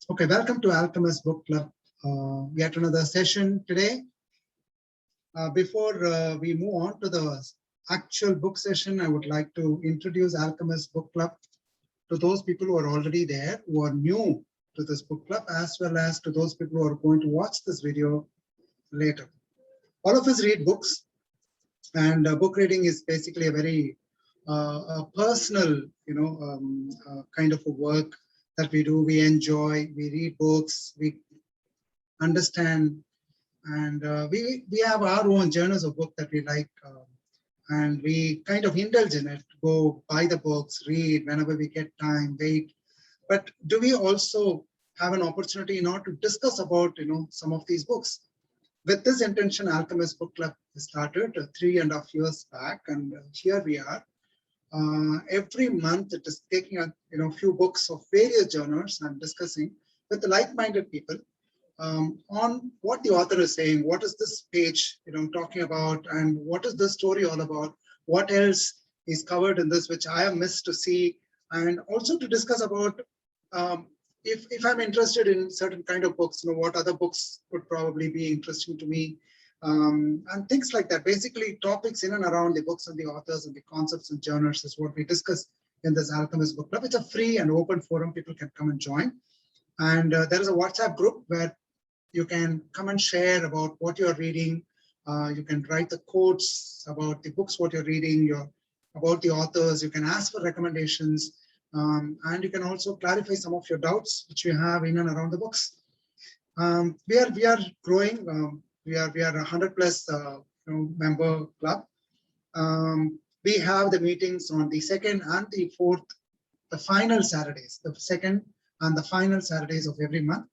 Okay, welcome to Alchemist Book Club. Yet another session today. Before we move on to the actual book session, I would like to introduce Alchemist Book Club to those people who are already there, who are new to this book club, as well as to those people who are going to watch this video later. All of us read books, and book reading is basically a very personal, kind of a work that we do. We enjoy, we read books, we understand, and we have our own journals of book that we like, and we kind of indulge in it, go buy the books, read whenever we get time, wait. But do we also have an opportunity in order to discuss about some of these books? With this intention, Alchemist Book Club started 3.5 years back, and here we are. Every month it is taking a few books of various genres and discussing with the like-minded people on what the author is saying, what is this page talking about, and what is the story all about, what else is covered in this which I have missed to see, and also to discuss about if I'm interested in certain kind of books, what other books would probably be interesting to me, and things like that. Basically, topics in and around the books and the authors and the concepts and genres is what we discuss in this Alchemist Book Club. It's a free and open forum. People can come and join. And there is a WhatsApp group where you can come and share about what you're reading. You can write the quotes about the books, what you're reading, about the authors. You can ask for recommendations. And you can also clarify some of your doubts which you have in and around the books. We are growing. We are 100 plus member club. We have the meetings on the 2nd and the 4th, the final Saturdays, the 2nd and the final Saturdays of every month.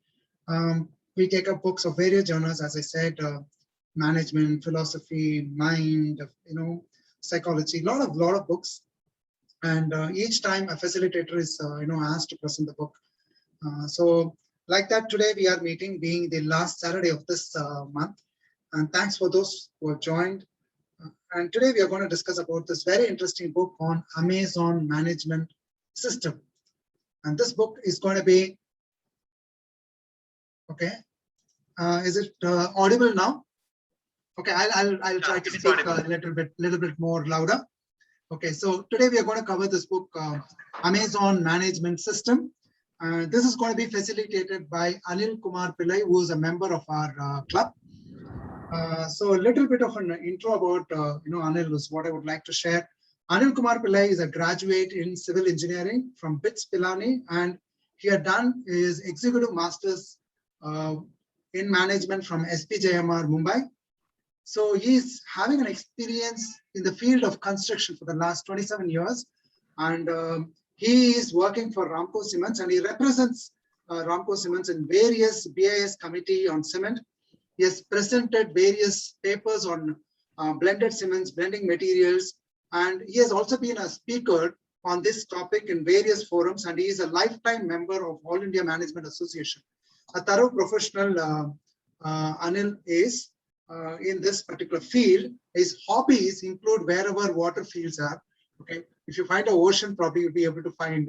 We take up books of various genres, as I said, management, philosophy, mind, psychology, lot of books. And each time a facilitator is asked to present the book. So like that, today we are meeting, being the last Saturday of this month. And thanks for those who have joined. And today we are going to discuss about this very interesting book on Amazon Management System. And this book is going to be, okay. Is it audible now? Okay, I'll try to speak a little bit more louder. Okay, so today we are going to cover this book, Amazon Management System. This is going to be facilitated by Anil Kumar Pillai, who is a member of our club. So a little bit of an intro about Anil is what I would like to share. Anil Kumar Pillai is a graduate in civil engineering from BITS Pilani, and he had done his executive masters in management from SPJMR Mumbai. So he's having an experience in the field of construction for the last 27 years. And he is working for Ramco Cements, and he represents Ramco Cements in various BIS committee on cement. He has presented various papers on blended cements, blending materials, and he has also been a speaker on this topic in various forums, and he is a lifetime member of All India Management Association. A thorough professional Anil is in this particular field. His hobbies include wherever water fields are. Okay, if you find an ocean, probably you'll be able to find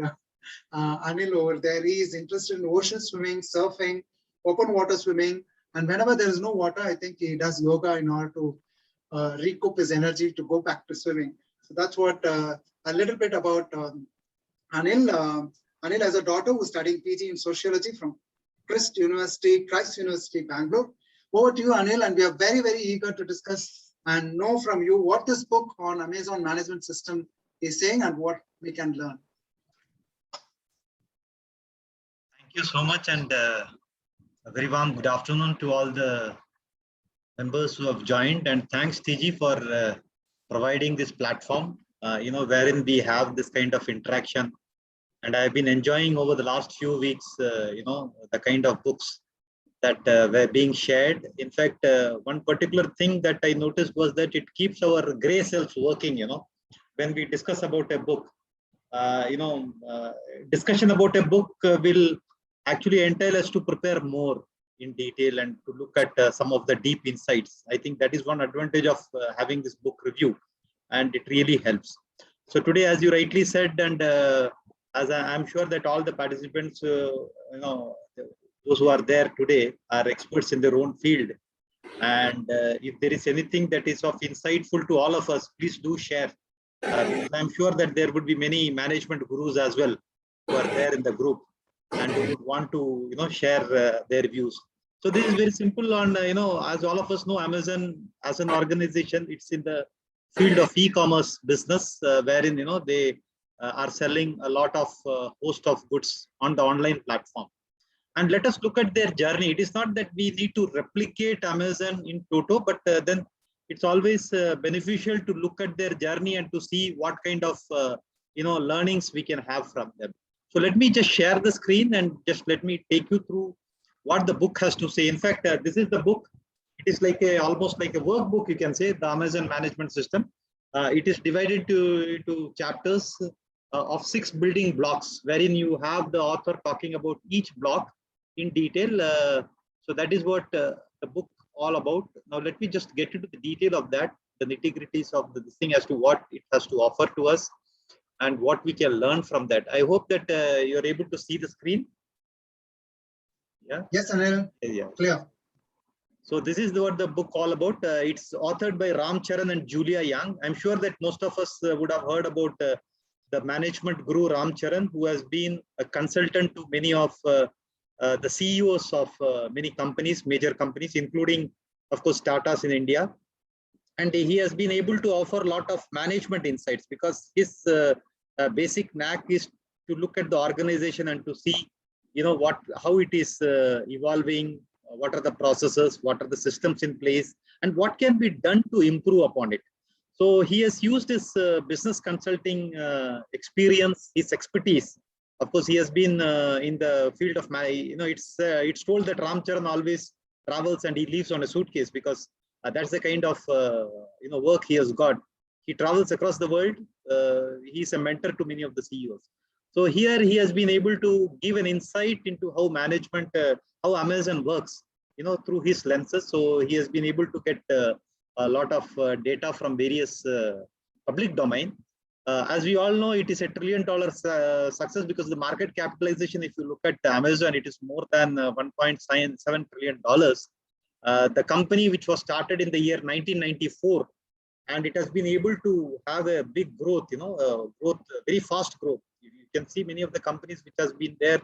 Anil over there. He is interested in ocean swimming, surfing, open water swimming, and whenever there is no water, I think he does yoga in order to recoup his energy to go back to swimming. So that's what a little bit about Anil. Anil has a daughter who's studying PG in sociology from Christ University, Bangalore. Over to you, Anil, and we are very, very eager to discuss and know from you what this book on Amazon Management System is saying and what we can learn. Thank you so much, and a very warm good afternoon to all the members who have joined, and thanks TG for providing this platform, wherein we have this kind of interaction. And I've been enjoying over the last few weeks, the kind of books that were being shared. In fact, one particular thing that I noticed was that it keeps our gray cells working, when we discuss about a book. Discussion about a book will actually entail us to prepare more in detail and to look at some of the deep insights. I think that is one advantage of having this book review, and it really helps. So today, as you rightly said, and as I'm sure that all the participants, those who are there today are experts in their own field. And if there is anything that is of insightful to all of us, please do share. Because I'm sure that there would be many management gurus as well who are there in the group and who would want to, share their views. So this is very simple on, as all of us know, Amazon as an organization, it's in the field of e-commerce business, wherein, they are selling a lot of host of goods on the online platform. And let us look at their journey. It is not that we need to replicate Amazon in toto, but then it's always beneficial to look at their journey and to see what kind of learnings we can have from them. So let me just share the screen and just let me take you through what the book has to say. In fact, this is the book. It is like almost like a workbook, you can say, the Amazon management system. It is divided into chapters of 6 building blocks, wherein you have the author talking about each block in detail. So that is what the book all about. Now let me just get into the detail of that, the nitty-gritties of this thing as to what it has to offer to us and what we can learn from that. I hope that you're able to see the screen. Yeah. Yes, Anil. Yeah. Clear. So this is what the book all about. It's authored by Ram Charan and Julia Yang. I'm sure that most of us would have heard about the management guru Ram Charan, who has been a consultant to many of the CEOs of many companies, major companies, including, of course, Tata's in India. And he has been able to offer a lot of management insights because his basic knack is to look at the organization and to see, how it is evolving, what are the processes, what are the systems in place, and what can be done to improve upon it. So he has used his business consulting experience, his expertise. Of course, he has been in the field of it's told that Ram Charan always travels and he lives on a suitcase because that's the kind of work he has got. He travels across the world. He's a mentor to many of the CEOs. So here he has been able to give an insight into how management, how Amazon works, through his lenses. So he has been able to get a lot of data from various public domain. As we all know, it is $1 trillion success because the market capitalization, if you look at Amazon, it is more than $1.7 trillion. The company, which was started in the year 1994, and it has been able to have a big growth, very fast growth. You can see many of the companies which has been there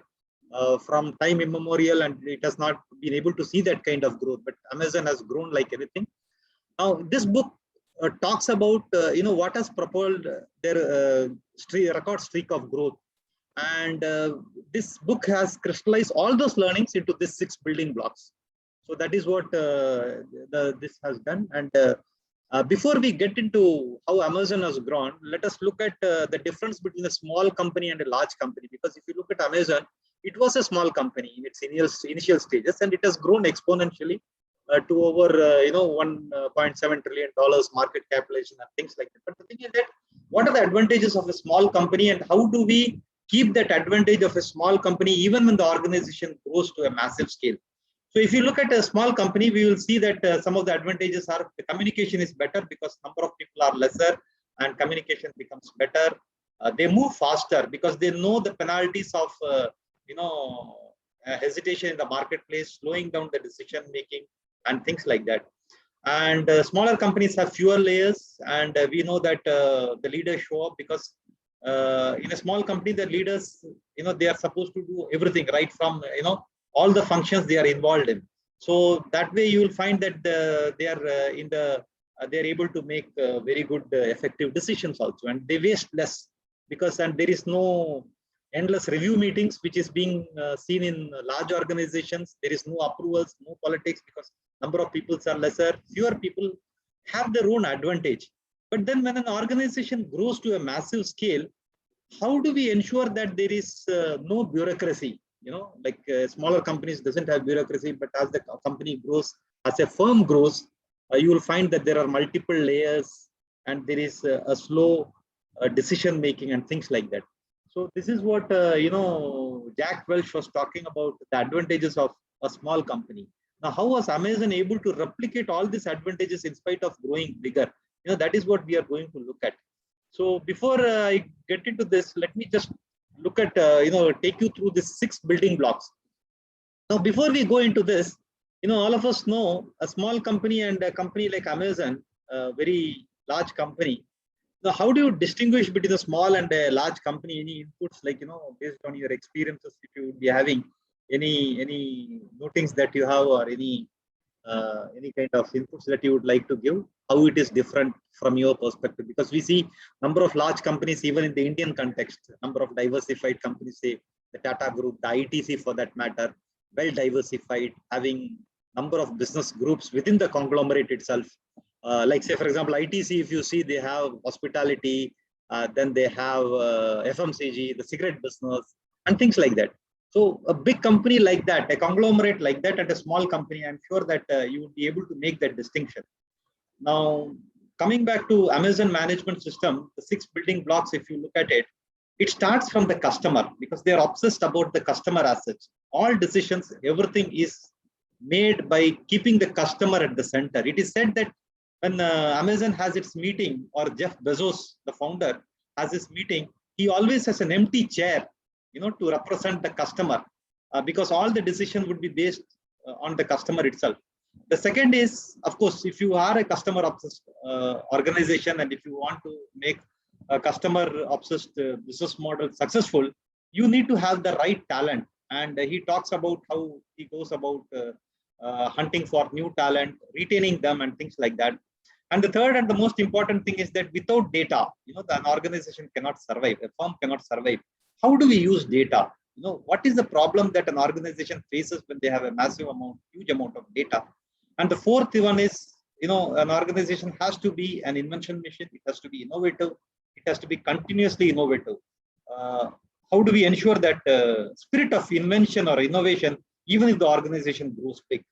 from time immemorial, and it has not been able to see that kind of growth. But Amazon has grown like anything. Now, this book talks about what has propelled their record streak of growth, and this book has crystallized all those learnings into these 6 building blocks. So that is what this has done. And before we get into how Amazon has grown, let us look at the difference between a small company and a large company. Because if you look at Amazon, it was a small company in its initial stages, and it has grown exponentially to over $1.7 trillion market capitalization and things like that. But the thing is that what are the advantages of a small company, and how do we keep that advantage of a small company even when the organization grows to a massive scale? So if you look at a small company, we will see that some of the advantages are the communication is better because number of people are lesser and communication becomes better. They move faster because they know the penalties of hesitation in the marketplace, slowing down the decision making and things like that. And smaller companies have fewer layers, and we know that the leaders show up because in a small company, the leaders, they are supposed to do everything right from all the functions they are involved in. So that way you will find that they are they're able to make very good effective decisions also, and they waste less because there is no endless review meetings which is being seen in large organizations. There is no approvals, no politics because number of people are lesser, fewer people have their own advantage. But then when an organization grows to a massive scale, how do we ensure that there is no bureaucracy? Like smaller companies doesn't have bureaucracy, but as the company grows, as a firm grows, you will find that there are multiple layers and there is a slow decision making and things like that. So this is what Jack Welch was talking about, the advantages of a small company. Now, how was Amazon able to replicate all these advantages in spite of growing bigger? That is what we are going to look at. So before I get into this, let me just look at, take you through the 6 building blocks. Now, before we go into this, all of us know a small company and a company like Amazon, a very large company. Now, how do you distinguish between a small and a large company? Any inputs, like, based on your experiences, if you would be having any notings that you have, or any kind of inputs that you would like to give, how it is different from your perspective? Because we see number of large companies, even in the Indian context, number of diversified companies, say the Tata Group, the ITC for that matter, well diversified, having number of business groups within the conglomerate itself. Like, say, for example, ITC, if you see, they have hospitality, then they have FMCG, the cigarette business, and things like that. So a big company like that, a conglomerate like that, and a small company, I'm sure that you would be able to make that distinction. Now, coming back to Amazon management system, the 6 building blocks, if you look at it, it starts from the customer, because they are obsessed about the customer as such. All decisions, everything is made by keeping the customer at the center. It is said that when Amazon has its meeting, or Jeff Bezos, the founder, has his meeting, he always has an empty chair, to represent the customer, because all the decision would be based on the customer itself. The second is, of course, if you are a customer obsessed organization, and if you want to make a customer obsessed business model successful, you need to have the right talent. And he talks about how he goes about hunting for new talent, retaining them, and things like that. And the third and the most important thing is that without data, an organization cannot survive, a firm cannot survive. How do we use data? What is the problem that an organization faces when they have a huge amount of data? And the fourth one is, an organization has to be an invention machine. It has to be innovative. It has to be continuously innovative. How do we ensure that spirit of invention or innovation, even if the organization grows big?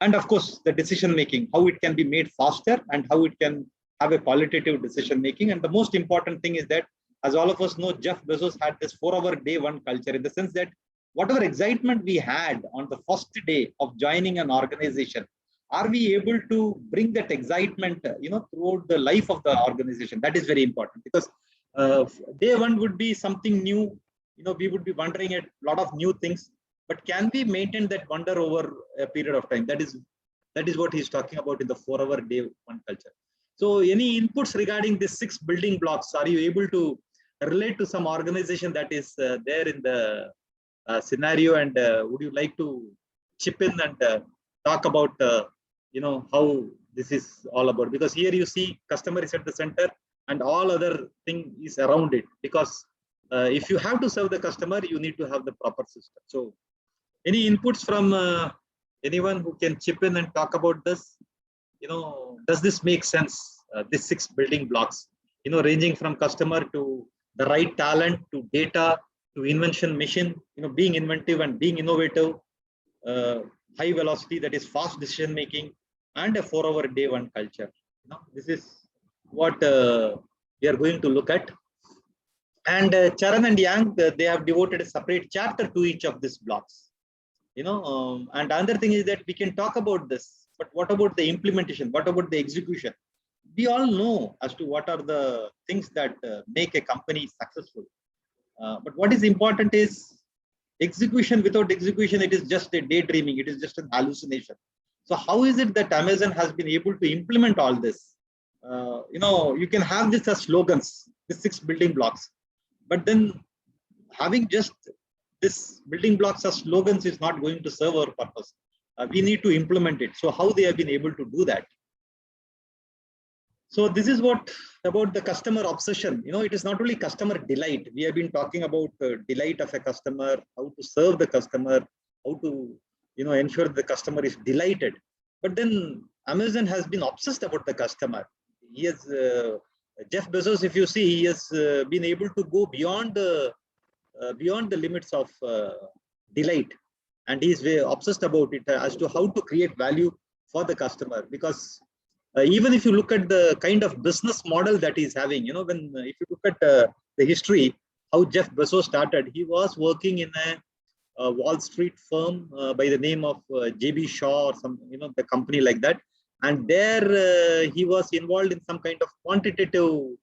And of course, the decision making, how it can be made faster, and how it can have a qualitative decision making. And the most important thing is that, as all of us know, Jeff Bezos had this 4-hour day one culture, in the sense that whatever excitement we had on the first day of joining an organization, are we able to bring that excitement, throughout the life of the organization? That is very important, because day one would be something new. We would be wondering at a lot of new things, but can we maintain that wonder over a period of time? That is what he's talking about in the 4-hour day one culture. So any inputs regarding these 6 building blocks? Are you able to relate to some organization that is there in the scenario, and would you like to chip in and talk about how this is all about? Because here you see customer is at the center, and all other thing is around it, because if you have to serve the customer, you need to have the proper system. So any inputs from anyone who can chip in and talk about this? Does this make sense? These 6 building blocks, ranging from customer to the right talent, to data, to invention mission, being inventive and being innovative, high velocity, that is fast decision making, and a 4-hour day one culture. This is what we are going to look at. And Charan and Yang, they have devoted a separate chapter to each of these blocks. And another thing is that we can talk about this, but what about the implementation? What about the execution? We all know as to what are the things that make a company successful. But what is important is execution. Without execution, it is just a daydreaming. It is just an hallucination. So how is it that Amazon has been able to implement all this? You can have this as slogans, the 6 building blocks, but then having just this building blocks as slogans is not going to serve our purpose. We need to implement it. So how they have been able to do that? So this is what about the customer obsession. It is not only customer delight. We have been talking about delight of a customer, how to serve the customer, how to ensure the customer is delighted. But then Amazon has been obsessed about the customer. He has Jeff Bezos, if you see, he has been able to go beyond the limits of delight, and he is very obsessed about it as to how to create value for the customer. Because even if you look at the kind of business model that he's having, if you look at the history, how Jeff Bezos started, he was working in a Wall Street firm by the name of JB Shaw or some, the company like that. And there he was involved in some kind of quantitative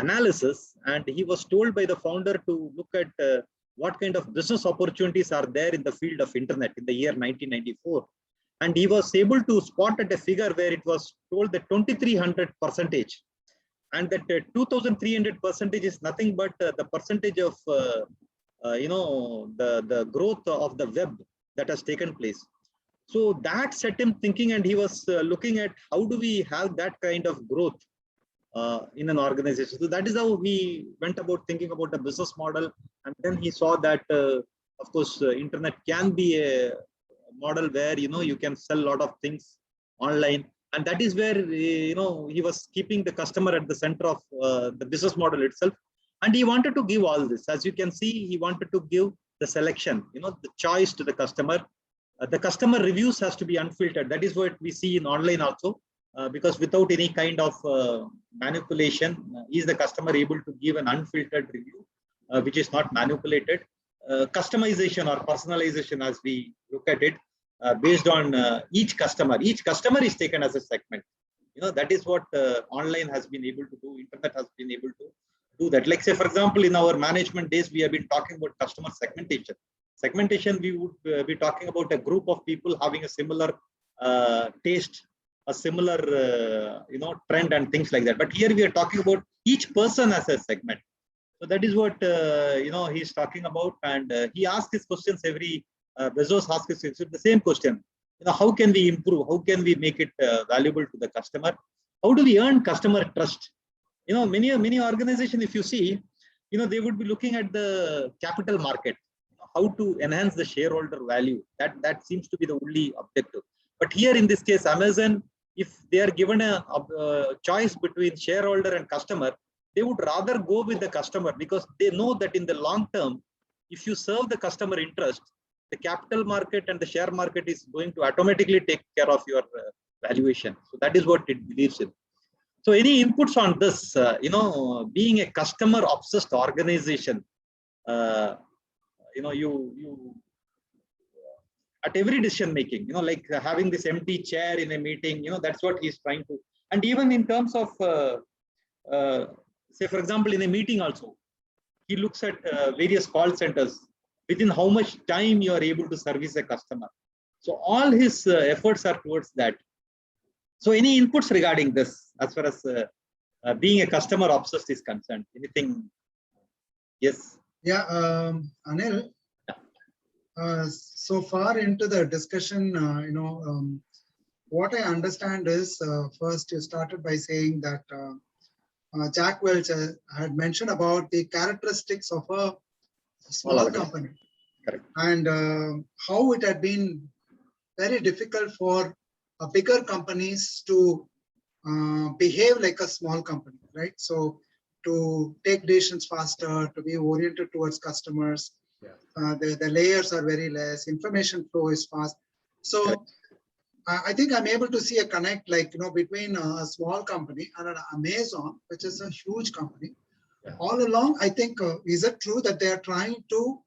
analysis, and he was told by the founder to look at what kind of business opportunities are there in the field of internet in the year 1994. And he was able to spot at a figure where it was told that 2300%, and that 2300% is nothing but the percentage of the growth of the web that has taken place. So that set him thinking, and he was looking at how do we have that kind of growth in an organization. So that is how he went about thinking about the business model. And then he saw that, of course, internet can be a model where, you can sell a lot of things online. And that is where, he was keeping the customer at the center of the business model itself. And he wanted to give all this. As you can see, he wanted to give the selection, the choice to the customer. The customer reviews has to be unfiltered. That is what we see in online also. Because without any kind of manipulation, is the customer able to give an unfiltered review, which is not manipulated. Customization or personalization, as we look at it, based on each customer is taken as a segment. That is what online has been able to do. Internet has been able to do that. Like, say, for example, in our management days, we have been talking about customer segmentation. Segmentation, we would be talking about a group of people having a similar taste, a similar trend and things like that. But here we are talking about each person as a segment. So that is what he's talking about. And he asks these questions every Bezos asks the same question. How can we improve? How can we make it valuable to the customer? How do we earn customer trust? Many organizations, if you see, they would be looking at the capital market, how to enhance the shareholder value. That seems to be the only objective. But here in this case, Amazon, if they are given a choice between shareholder and customer, they would rather go with the customer, because they know that in the long term, if you serve the customer interest, the capital market and the share market is going to automatically take care of your valuation. So that is what it believes in. So any inputs on this, being a customer obsessed organization, you at every decision making, like having this empty chair in a meeting, that's what he's trying to. And even in terms of, say, for example, in a meeting also, he looks at various call centers, within how much time you are able to service a customer. So all his efforts are towards that. So any inputs regarding this, as far as being a customer obsessed is concerned? Anything? Yes. Yeah, Anil. So far into the discussion, what I understand is, first you started by saying that Jack Welch had mentioned about the characteristics of a small company. Correct. And how it had been very difficult for bigger companies to behave like a small company, right? So to take decisions faster, to be oriented towards customers. Yeah. The layers are very less, information flow is fast. So I think I'm able to see a connect, like, between a small company and an Amazon, which is a huge company. Yeah. All along, I think, is it true that they are trying to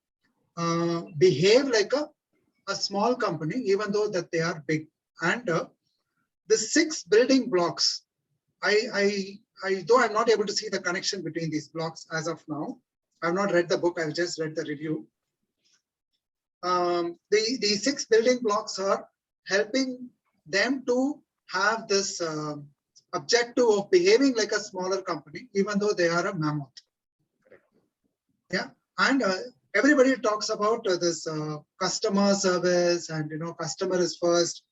behave like a small company, even though that they are big? And the 6 building blocks, though I'm not able to see the connection between these blocks as of now. I've not read the book, I've just read the review. The 6 building blocks are helping them to have this objective of behaving like a smaller company, even though they are a mammoth. Yeah, and everybody talks about this customer service, and customer is first.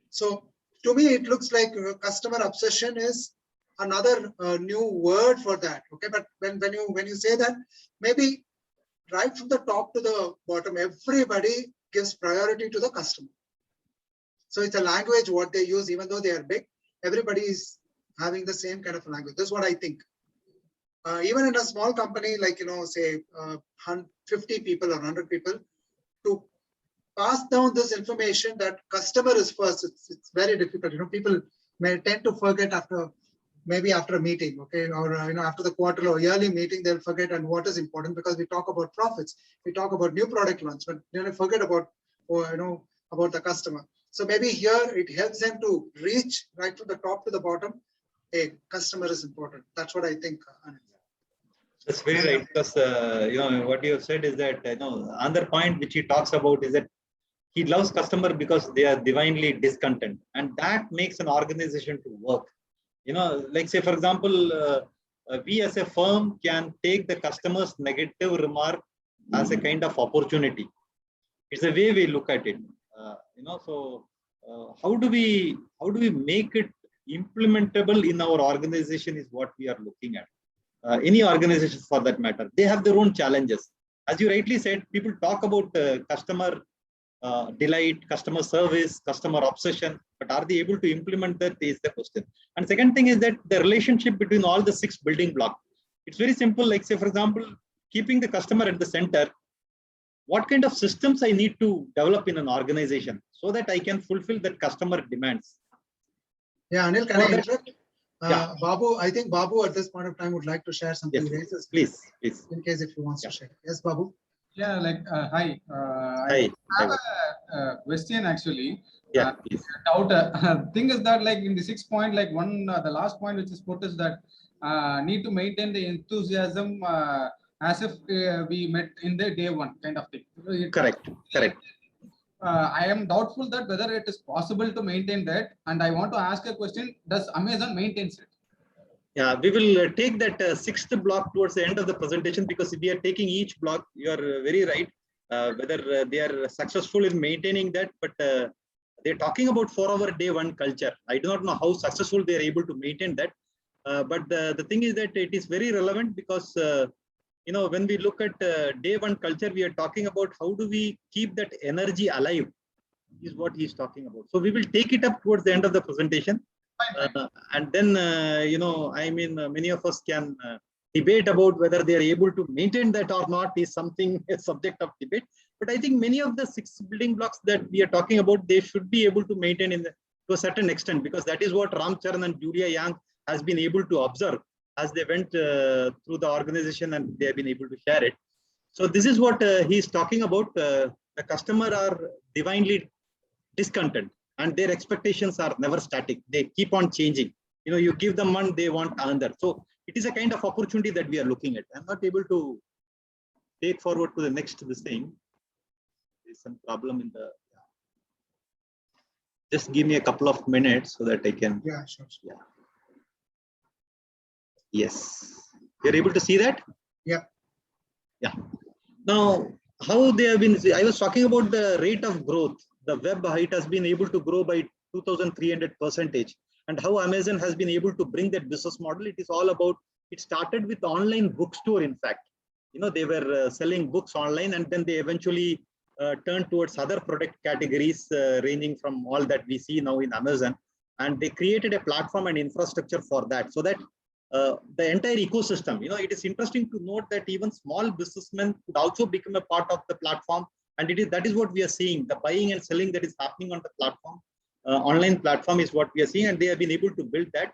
So to me, it looks like customer obsession is another new word for that. Okay, but when you say that, maybe right from the top to the bottom, everybody gives priority to the customer. So it's a language what they use, even though they are big. Everybody is having the same kind of language. That's what I think. Even in a small company, like say 50 people or 100 people, to pass down this information that customer is first, it's very difficult. People may tend to forget after a meeting, okay, or after the quarter or yearly meeting, they'll forget and what is important, because we talk about profits, we talk about new product launch, but they forget about about the customer. So maybe here it helps them to reach right from the top to the bottom. A customer is important. That's what I think. That's very right, because what you have said is that another point which he talks about is that he loves customer because they are divinely discontent, and that makes an organization to work. Like say for example, we as a firm can take the customer's negative remark as a kind of opportunity. It's the way we look at it. How do we make it implementable in our organization is what we are looking at. Any organization for that matter, they have their own challenges. As you rightly said, people talk about customer delight, customer service, customer obsession, but are they able to implement that is the question. And second thing is that the relationship between all the 6 building blocks, it's very simple. Like say for example, keeping the customer at the center, what kind of systems I need to develop in an organization so that I can fulfill that customer demands. Yeah, Anil, can I interrupt? Yeah. Babu, I think Babu at this point of time would like to share something. Yes, please. In case if he wants to share. Yes, Babu. Yeah, like hi. Hi. I have a question actually. Yeah, please. Doubt. Thing is that like in the 6th point, like the last point which is put is that need to maintain the enthusiasm as if we met in the day 1 kind of thing. Correct. I am doubtful that whether it is possible to maintain that, and I want to ask a question: does Amazon maintains it? Yeah, we will take that 6th block towards the end of the presentation, because if we are taking each block, you are very right. Whether they are successful in maintaining that, but they're talking about 4-hour day 1 culture. I do not know how successful they are able to maintain that. But the thing is that it is very relevant, because when we look at day 1 culture, we are talking about how do we keep that energy alive is what he's talking about. So we will take it up towards the end of the presentation. And then, many of us can debate about whether they are able to maintain that or not is something a subject of debate. But I think many of the 6 building blocks that we are talking about, they should be able to maintain to a certain extent, because that is what Ram Charan and Julia Yang has been able to observe as they went through the organization, and they have been able to share it. So this is what he's talking about. The customer are divinely discontent, and their expectations are never static. They keep on changing. You give them one, they want another. So it is a kind of opportunity that we are looking at. I'm not able to take forward to the next this thing. There's some problem in the. Just give me a couple of minutes so that I can. Yeah, sure. Yeah. Yes. You're able to see that? Yeah. Yeah. Now, how they have been. I was talking about the rate of growth. The web height has been able to grow by 2,300%, and how Amazon has been able to bring that business model. It is all about, it started with online bookstore. In fact, they were selling books online, and then they eventually turned towards other product categories ranging from all that we see now in Amazon. And they created a platform and infrastructure for that, so that the entire ecosystem, it is interesting to note that even small businessmen could also become a part of the platform. And that is what we are seeing. The buying and selling that is happening on the platform, online platform, is what we are seeing, and they have been able to build that.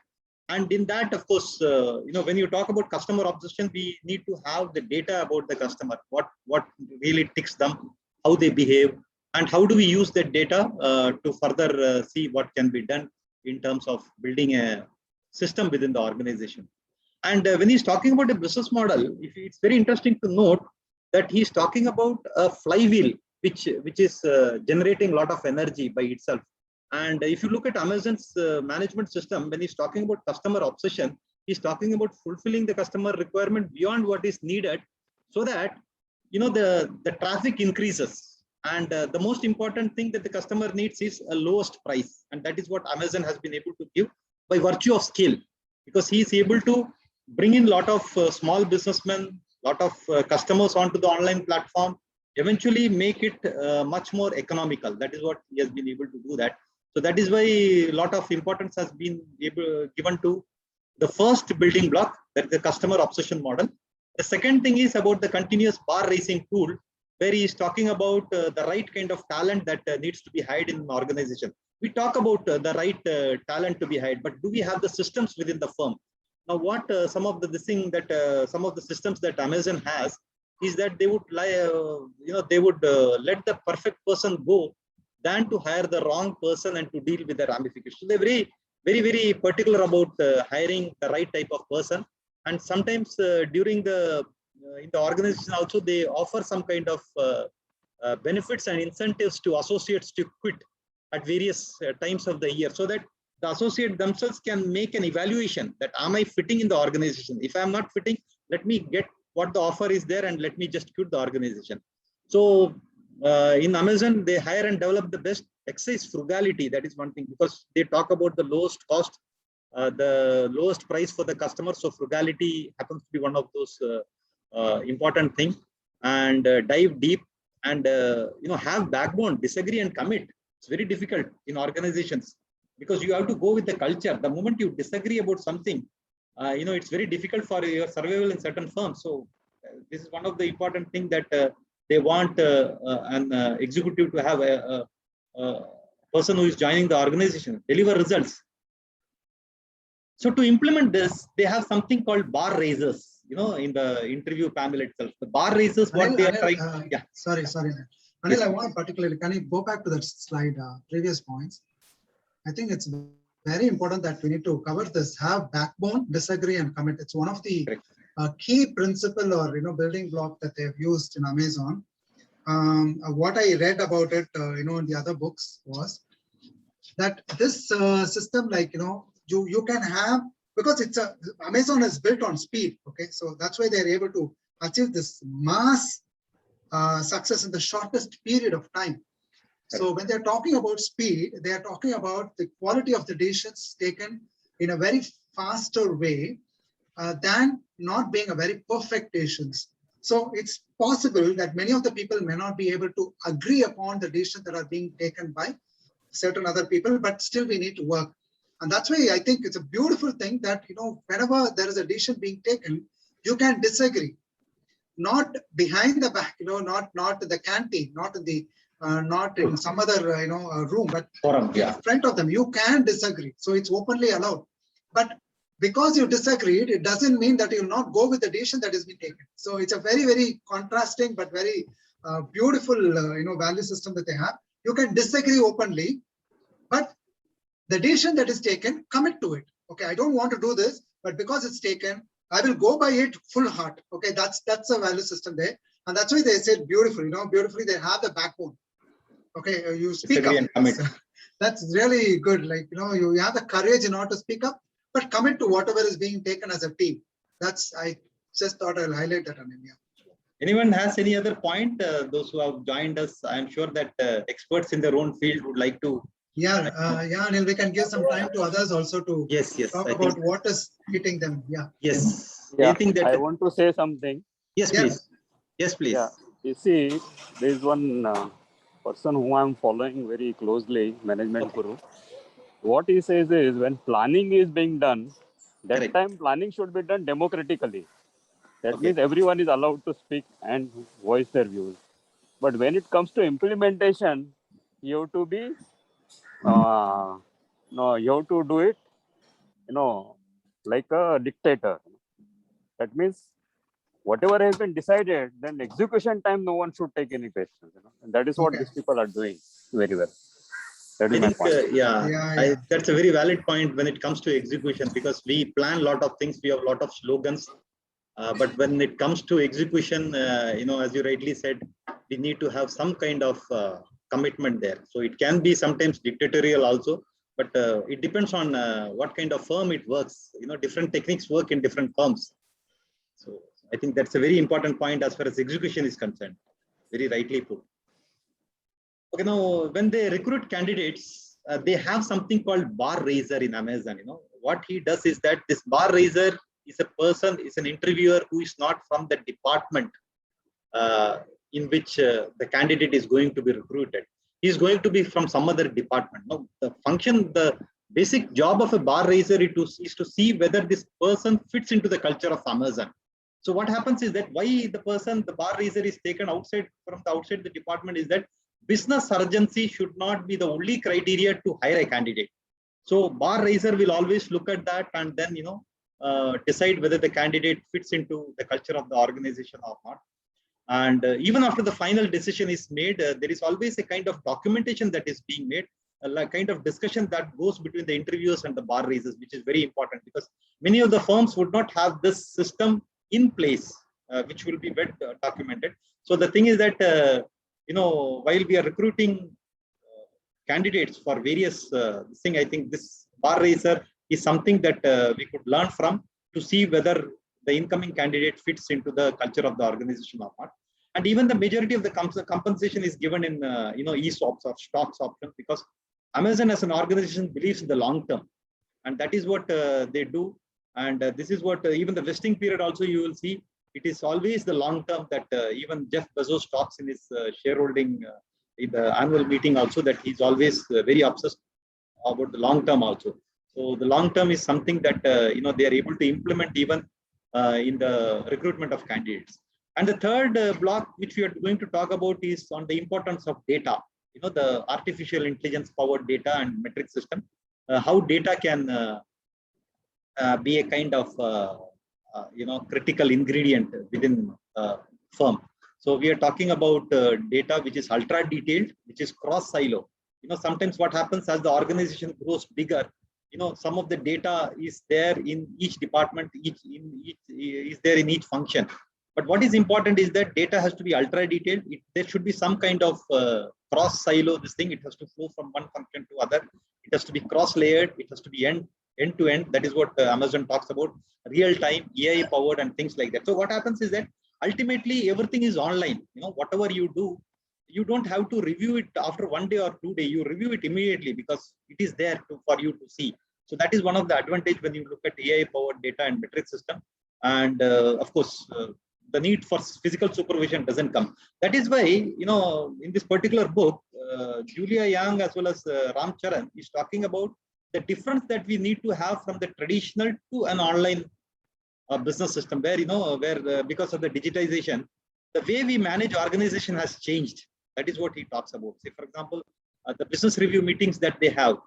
And in that, of course, when you talk about customer obsession, we need to have the data about the customer, what really ticks them, how they behave, and how do we use that data to further see what can be done in terms of building a system within the organization. And when he's talking about a business model, it's very interesting to note that he's talking about a flywheel, which is generating a lot of energy by itself. And if you look at Amazon's management system, when he's talking about customer obsession, he's talking about fulfilling the customer requirement beyond what is needed, so that the traffic increases. And the most important thing that the customer needs is a lowest price, and that is what Amazon has been able to give by virtue of scale, because he is able to bring in a lot of small businessmen, lot of customers onto the online platform, eventually make it much more economical. That is what he has been able to do that. So that is why a lot of importance has been given to the first building block, that is the customer obsession model. The second thing is about the continuous bar raising tool, where he is talking about the right kind of talent that needs to be hired in an organization. We talk about the right talent to be hired, but do we have the systems within the firm? Now, what some of the systems that Amazon has is that they would let the perfect person go than to hire the wrong person and to deal with the ramifications. So they're very, very, very particular about hiring the right type of person. And sometimes during the in the organization also they offer some kind of benefits and incentives to associates to quit at various times of the year, so that the associate themselves can make an evaluation that am I fitting in the organization? If I am not fitting, let me get what the offer is there and let me just quit the organization. So in Amazon, they hire and develop the best exercise frugality. That is one thing, because they talk about the lowest cost, the lowest price for the customer. So frugality happens to be one of those important things. And dive deep and have backbone, disagree and commit. It's very difficult in organizations because you have to go with the culture. The moment you disagree about something, it's very difficult for your survival in certain firms. So this is one of the important things that they want an executive to have a person who is joining the organization, deliver results. So to implement this, they have something called bar raisers, in the interview panel itself. The bar raisers, what they are trying. Yeah. Sorry. Anil, I want particularly, can you go back to that slide, previous points? I think it's very important that we need to cover this, have backbone, disagree and commit. It's one of the key principle or, building block that they've used in Amazon. What I read about it, in the other books was that this system, like, you can have, because Amazon is built on speed. Okay. So that's why they're able to achieve this mass success in the shortest period of time. So when they're talking about speed, they are talking about the quality of the decisions taken in a very faster way than not being a very perfect decisions. So it's possible that many of the people may not be able to agree upon the decisions that are being taken by certain other people, but still we need to work. And that's why I think it's a beautiful thing that, whenever there is a decision being taken, you can disagree, not behind the back, not in the canteen, not in the not in some other room, but in front of them. You can disagree, so it's openly allowed. But because you disagreed, it doesn't mean that you will not go with the decision that has been taken. So it's a very, very contrasting but very beautiful value system that they have. You can disagree openly, but the decision that is taken, commit to it. Okay, I don't want to do this, but because it's taken, I will go by it full heart. Okay, that's a value system there, and that's why they said beautiful. Beautifully they have the backbone. Okay, you speak up. That's really good. Like, you have the courage in order to speak up, but commit to whatever is being taken as a team. I just thought I'll highlight that, Anil. Anyone has any other point? Those who have joined us, I'm sure that experts in their own field would like to. Yeah, Anil, we can give some time to others also to talk about what is hitting them. Yeah. Yes. Yeah, I want to say something. Yes, please. Yes, please. Yeah, you see, there is one person who I'm following very closely, Management Guru. What he says is, when planning is being done, that time planning should be done democratically. That means everyone is allowed to speak and voice their views. But when it comes to implementation, you have to be, you have to do it, like a dictator. That means whatever has been decided, then execution time, no one should take any questions. And that is what these people are doing very well. That is my point. That's a very valid point when it comes to execution, because we plan a lot of things, we have a lot of slogans, but when it comes to execution, as you rightly said, we need to have some kind of commitment there. So it can be sometimes dictatorial also, but it depends on what kind of firm it works. Different techniques work in different firms. So I think that's a very important point as far as execution is concerned. Very rightly put. Okay, now when they recruit candidates, they have something called bar raiser in Amazon. What he does is that this bar raiser is an interviewer who is not from the department in which the candidate is going to be recruited. He is going to be from some other department. Now, the basic job of a bar raiser is to see whether this person fits into the culture of Amazon. So what happens is that why the bar raiser is taken outside the department is that business urgency should not be the only criteria to hire a candidate. So bar raiser will always look at that and then, decide whether the candidate fits into the culture of the organization or not. And even after the final decision is made, there is always a kind of documentation that is being made. kind of discussion that goes between the interviewers and the bar raisers, which is very important because many of the firms would not have this system in place, which will be well documented. So the thing is that, while we are recruiting candidates for various thing, I think this bar raiser is something that we could learn from to see whether the incoming candidate fits into the culture of the organization or not. And even the majority of the compensation is given in ESOPs or stocks options, because Amazon as an organization believes in the long term, and that is what they do. And this is what even the vesting period also you will see. It is always the long term that even Jeff Bezos talks in his shareholding in the annual meeting also, that he's always very obsessed about the long term also. So the long term is something that they are able to implement even in the recruitment of candidates. And the third block which we are going to talk about is on the importance of data. The artificial intelligence powered data and metric system, how data can be a kind of critical ingredient within firm. So we are talking about data which is ultra detailed, which is cross silo. Sometimes what happens as the organization grows bigger, some of the data is there in each department, is there in each function. But what is important is that data has to be ultra detailed. There should be some kind of cross silo. This thing, it has to flow from one function to other. It has to be cross layered. It has to be end to end. That is what Amazon talks about, real time, AI powered, and things like that. So what happens is that ultimately everything is online. Whatever you do, you don't have to review it after 1 day or 2 days. You review it immediately because it is there for you to see. So that is one of the advantage when you look at AI powered data and metric system. And of course, the need for physical supervision doesn't come. That is why, in this particular book, Julia Yang as well as Ram Charan is talking about the difference that we need to have from the traditional to an online business system, where, because of the digitization, the way we manage organization has changed. That is what he talks about. Say, for example, the business review meetings that they have,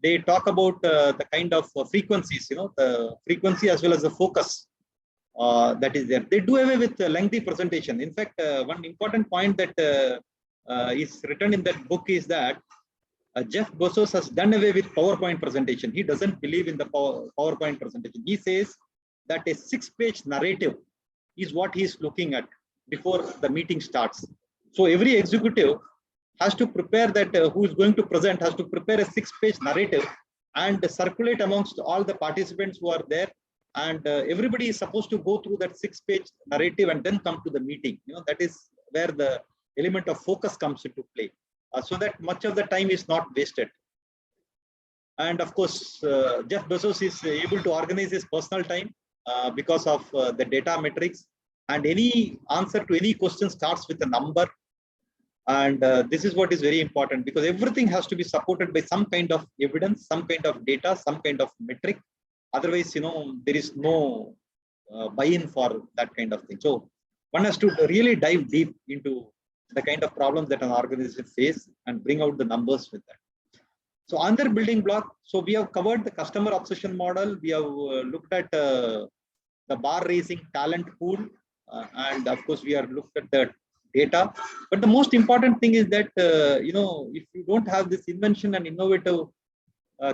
they talk about the kind of frequencies, the frequency as well as the focus that is there. They do away with lengthy presentation. In fact, one important point that is written in that book is that Jeff Bezos has done away with PowerPoint presentation. He doesn't believe in the PowerPoint presentation. He says that a 6-page narrative is what he's looking at before the meeting starts. So every executive has to prepare that, who is going to present has to prepare a 6-page narrative and circulate amongst all the participants who are there. And everybody is supposed to go through that 6-page narrative and then come to the meeting. That is where the element of focus comes into play, so that much of the time is not wasted. And of course, Jeff Bezos is able to organize his personal time because of the data metrics, and any answer to any question starts with a number. And this is what is very important, because everything has to be supported by some kind of evidence, some kind of data, some kind of metric. Otherwise, there is no buy-in for that kind of thing. So one has to really dive deep into the kind of problems that an organization face and bring out the numbers with that. So another building block. So we have covered the customer obsession model. We have looked at the bar raising talent pool, and of course we are looked at the data. But the most important thing is that if you don't have this invention and innovative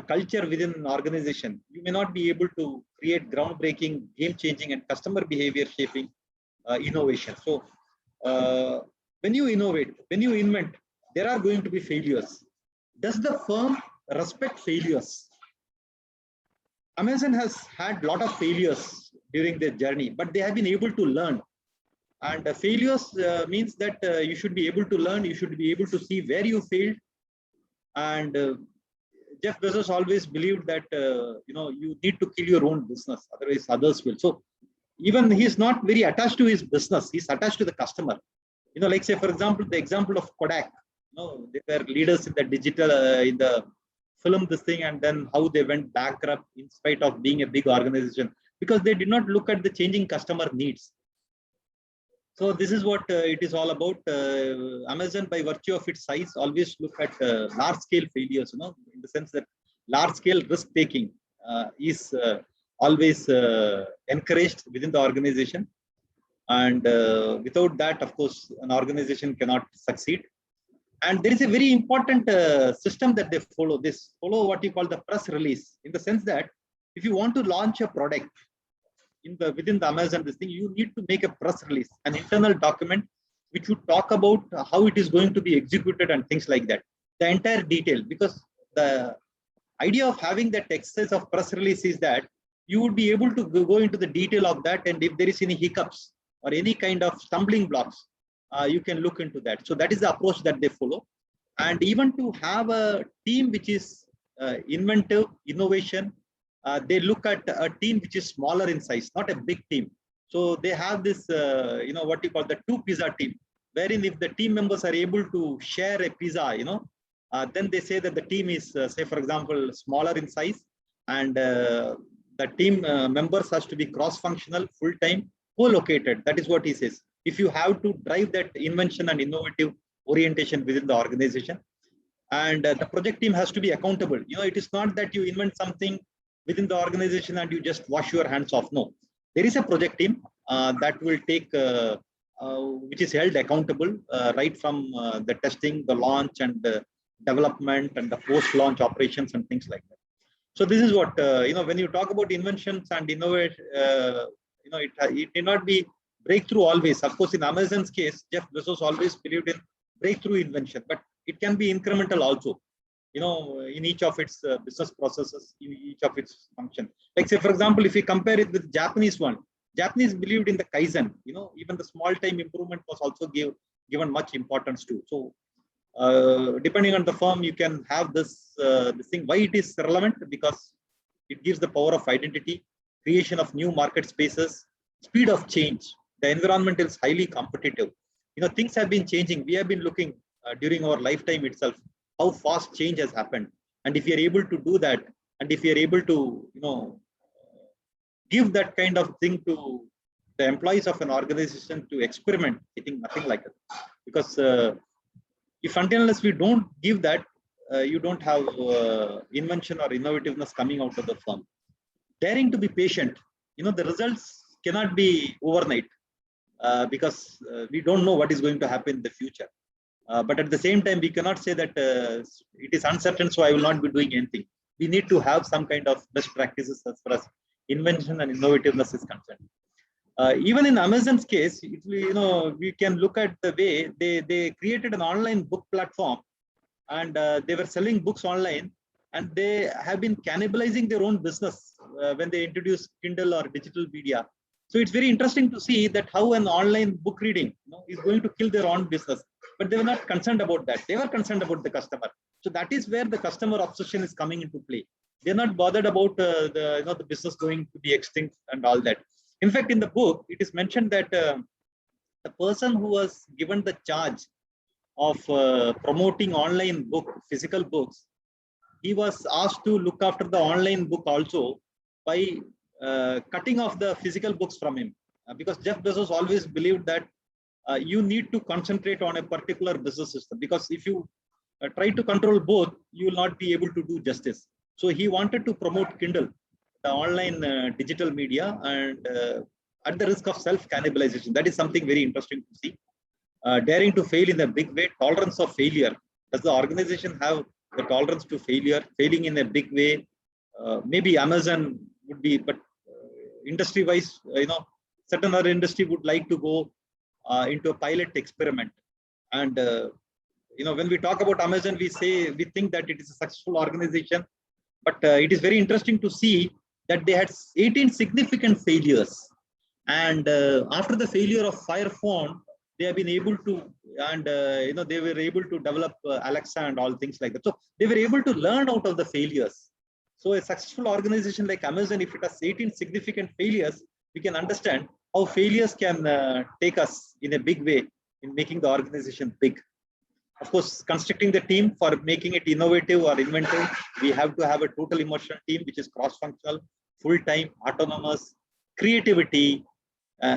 culture within an organization, you may not be able to create groundbreaking, game-changing, and customer behavior shaping innovation. So when you innovate, when you invent, there are going to be failures. Does the firm respect failures? Amazon has had a lot of failures during their journey, but they have been able to learn. And failures means that you should be able to learn, you should be able to see where you failed. And Jeff Bezos always believed that you need to kill your own business, otherwise others will. So even he's not very attached to his business, he's attached to the customer. Like say, for example, the example of Kodak. They were leaders in the digital, in the film, this thing, and then how they went bankrupt in spite of being a big organization, because they did not look at the changing customer needs. So this is what it is all about. Amazon, by virtue of its size, always look at large-scale failures. In the sense that large-scale risk-taking is always encouraged within the organization, and without that, of course, an organization cannot succeed. And there is a very important system that they follow. This follow what you call the press release, in the sense that if you want to launch a product within the Amazon, this thing, you need to make a press release, an internal document which would talk about how it is going to be executed and things like that. The entire detail, because the idea of having that exercise of press release is that you would be able to go into the detail of that, and if there is any hiccups or any kind of stumbling blocks, you can look into that. So that is the approach that they follow. And even to have a team which is inventive, innovation, they look at a team which is smaller in size, not a big team. So they have this, what you call the 2 pizza team, wherein if the team members are able to share a pizza, then they say that the team is, say, for example, smaller in size, and the team members has to be cross-functional, full-time, co-located. That is what he says. If you have to drive that invention and innovative orientation within the organization, and the project team has to be accountable. It is not that you invent something within the organization and you just wash your hands off. No, there is a project team that will take, which is held accountable right from the testing, the launch, and the development, and the post-launch operations and things like that. So this is what, when you talk about inventions and innovate, it may not be breakthrough always. Of course, in Amazon's case, Jeff Bezos always believed in breakthrough invention, but it can be incremental also, in each of its business processes, in each of its functions. Like, say, for example, if you compare it with Japanese one, Japanese believed in the Kaizen, even the small time improvement was also given much importance to. So depending on the firm, you can have this thing. Why it is relevant? Because it gives the power of identity, creation of new market spaces, speed of change. The environment is highly competitive. Things have been changing. We have been looking during our lifetime itself how fast change has happened. And if you are able to do that, and if you are able to, give that kind of thing to the employees of an organization to experiment, I think nothing like it. Because if unless we don't give that, you don't have invention or innovativeness coming out of the firm. Daring to be patient. The results cannot be overnight because we don't know what is going to happen in the future. But at the same time, we cannot say that it is uncertain, so I will not be doing anything. We need to have some kind of best practices as far as invention and innovativeness is concerned. Even in Amazon's case, we can look at the way they created an online book platform, and they were selling books online, and they have been cannibalizing their own business when they introduced Kindle or digital media. So it's very interesting to see that how an online book reading is going to kill their own business. But they were not concerned about that. They were concerned about the customer. So that is where the customer obsession is coming into play. They're not bothered about the business going to be extinct and all that. In fact, in the book, it is mentioned that the person who was given the charge of promoting online physical books, he was asked to look after the online book also by cutting off the physical books from him. Because Jeff Bezos always believed that you need to concentrate on a particular business system, because if you try to control both, you will not be able to do justice. So he wanted to promote Kindle, the online digital media, and at the risk of self-cannibalization. That is something very interesting to see. Daring to fail in a big way, tolerance of failure. Does the organization have the tolerance to failure, failing in a big way? Maybe Amazon would be, but industry-wise, certain other industry would like to go into a pilot experiment. And when we talk about Amazon, we think that it is a successful organization, but it is very interesting to see that they had 18 significant failures. And after the failure of Fire Phone, they have been able to, and they were able to develop Alexa and all things like that. So they were able to learn out of the failures. So a successful organization like Amazon, if it has 18 significant failures, we can understand how failures can take us in a big way in making the organization big. Of course, constructing the team for making it innovative or inventive, we have to have a total emotional team which is cross-functional, full-time, autonomous, creativity,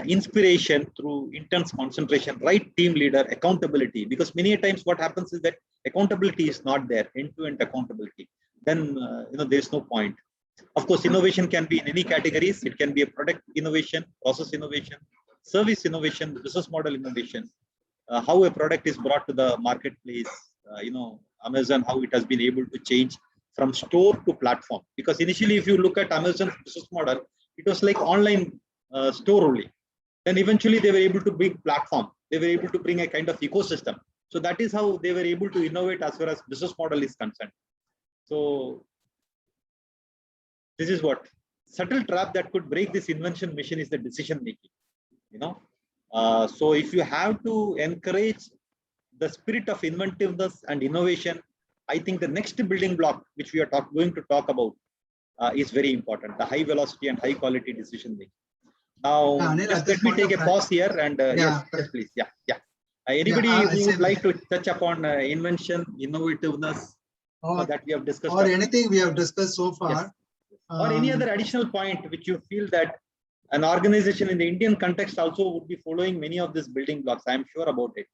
inspiration through intense concentration, right team leader, accountability. Because many times what happens is that accountability is not there, end-to-end accountability. Then there is no point. Of course, innovation can be in any categories. It can be a product innovation, process innovation, service innovation, business model innovation, how a product is brought to the marketplace, Amazon, how it has been able to change from store to platform. Because initially, if you look at Amazon's business model, it was like online store only. Then eventually they were able to bring platform. They were able to bring a kind of ecosystem. So that is how they were able to innovate as far as business model is concerned. So this is what subtle trap that could break this invention machine is the decision making. So if you have to encourage the spirit of inventiveness and innovation, I think the next building block, which we are going to talk about, is very important. The high velocity and high quality decision making. Now, Anil, just let me take a pause here and yes, please. Yeah. Anybody who would like to touch upon invention, innovativeness that we have discussed? Or anything we have discussed so far. Yes. Or any other additional point which you feel that an organization in the Indian context also would be following many of these building blocks. I am sure about it.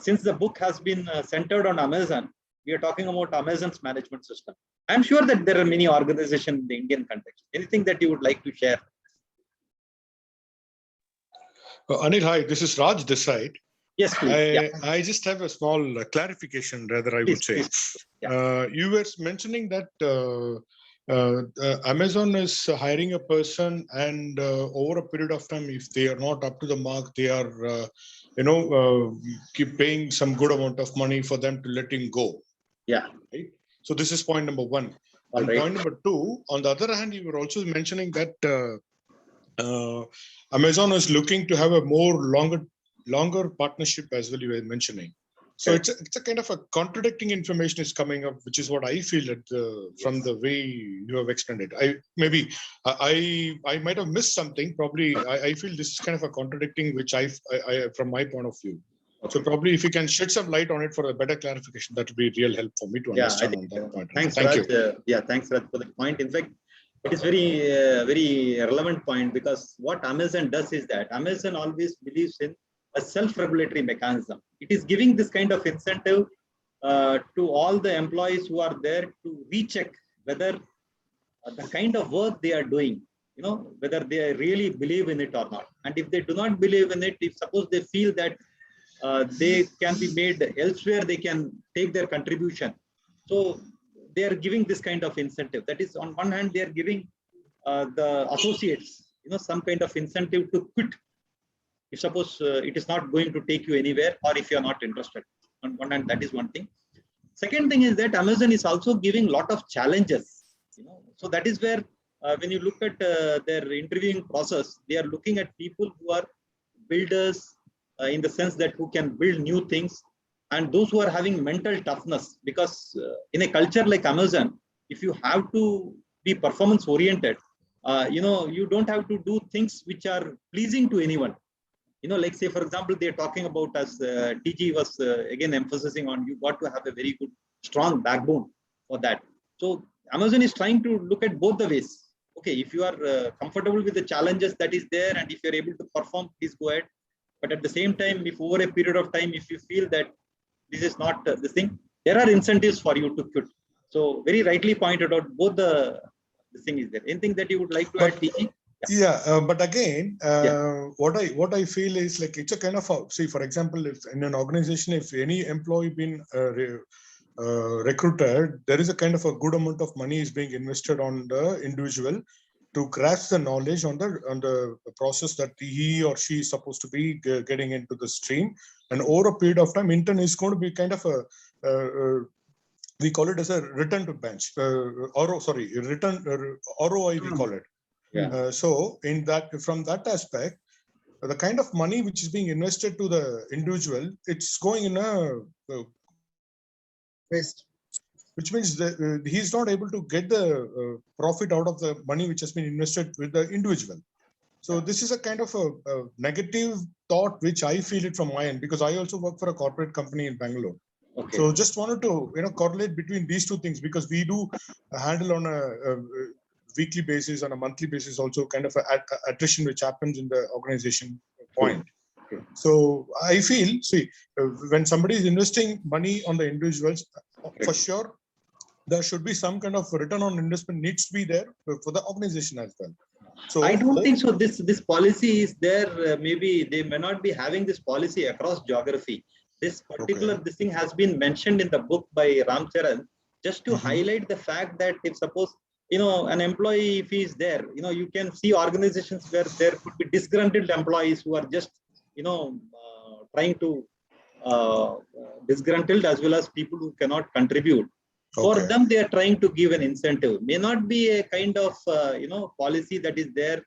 Since the book has been centered on Amazon, we are talking about Amazon's management system. I'm sure that there are many organizations in the Indian context. Anything that you would like to share? Anil, hi, this is Raj this side. Yes, please. I just have a small clarification, rather, I would say. You were mentioning that Amazon is hiring a person, and over a period of time, if they are not up to the mark, they are, keep paying some good amount of money for them to let him go. Yeah. Right? So this is point number one. And right. Point number two, on the other hand, you were also mentioning that Amazon is looking to have a longer partnership as well, you were mentioning. So it's a kind of a contradicting information is coming up, which is what I feel from the way you have explained it. I might have missed something. Probably I feel this is kind of a contradicting, which I from my point of view. So probably if you can shed some light on it for a better clarification, that would be real help for me to understand on that point. Thanks, Thank Raj. you. Thanks, Raj, for the point. In fact, it is very relevant point, because what Amazon does is that Amazon always believes in a self-regulatory mechanism. It is giving this kind of incentive to all the employees who are there to recheck whether the kind of work they are doing, whether they really believe in it or not. And if they do not believe in it, if suppose they feel that they can be made elsewhere, they can take their contribution. So they are giving this kind of incentive. That is, on one hand, they are giving the associates, some kind of incentive to quit. If suppose it is not going to take you anywhere, or if you are not interested. On one hand, that is one thing. Second thing is that Amazon is also giving a lot of challenges. So that is where when you look at their interviewing process, they are looking at people who are builders in the sense that who can build new things, and those who are having mental toughness. Because in a culture like Amazon, if you have to be performance oriented, you don't have to do things which are pleasing to anyone. Like say, for example, they're talking about, as TG was again emphasizing on, you got to have a very good, strong backbone for that. So Amazon is trying to look at both the ways. Okay, if you are comfortable with the challenges that is there, and if you're able to perform, please go ahead. But at the same time, if over a period of time, if you feel that this is not this thing, there are incentives for you to quit. So very rightly pointed out, both the thing is there. Anything that you would like to add, TG? But again, what I feel is like it's a kind of see, for example, if in an organization, if any employee been recruited, there is a kind of a good amount of money is being invested on the individual to grasp the knowledge on the process that he or she is supposed to be getting into the stream, and over a period of time, intern is going to be kind of a we call it as a return to bench, ROI we call it. Yeah. So from that aspect, the kind of money which is being invested to the individual, it's going in a waste, which means that he's not able to get the profit out of the money which has been invested with the individual. So this is a kind of a negative thought which I feel it from my end, because I also work for a corporate company in Bangalore. Okay. So just wanted to correlate between these two things, because we do handle on a weekly basis, on a monthly basis, also kind of attrition which happens in the organization point. Okay. So I feel, when somebody is investing money on the individuals, for sure, there should be some kind of return on investment needs to be there for the organization as well. So I don't think so. This policy is there. Maybe they may not be having this policy across geography. This particular this thing has been mentioned in the book by Ram Charan, just to highlight the fact that if suppose an employee, if he is there, you can see organizations where there could be disgruntled employees who are just trying to disgruntled, as well as people who cannot contribute. For them, they are trying to give an incentive. May not be a kind of policy that is there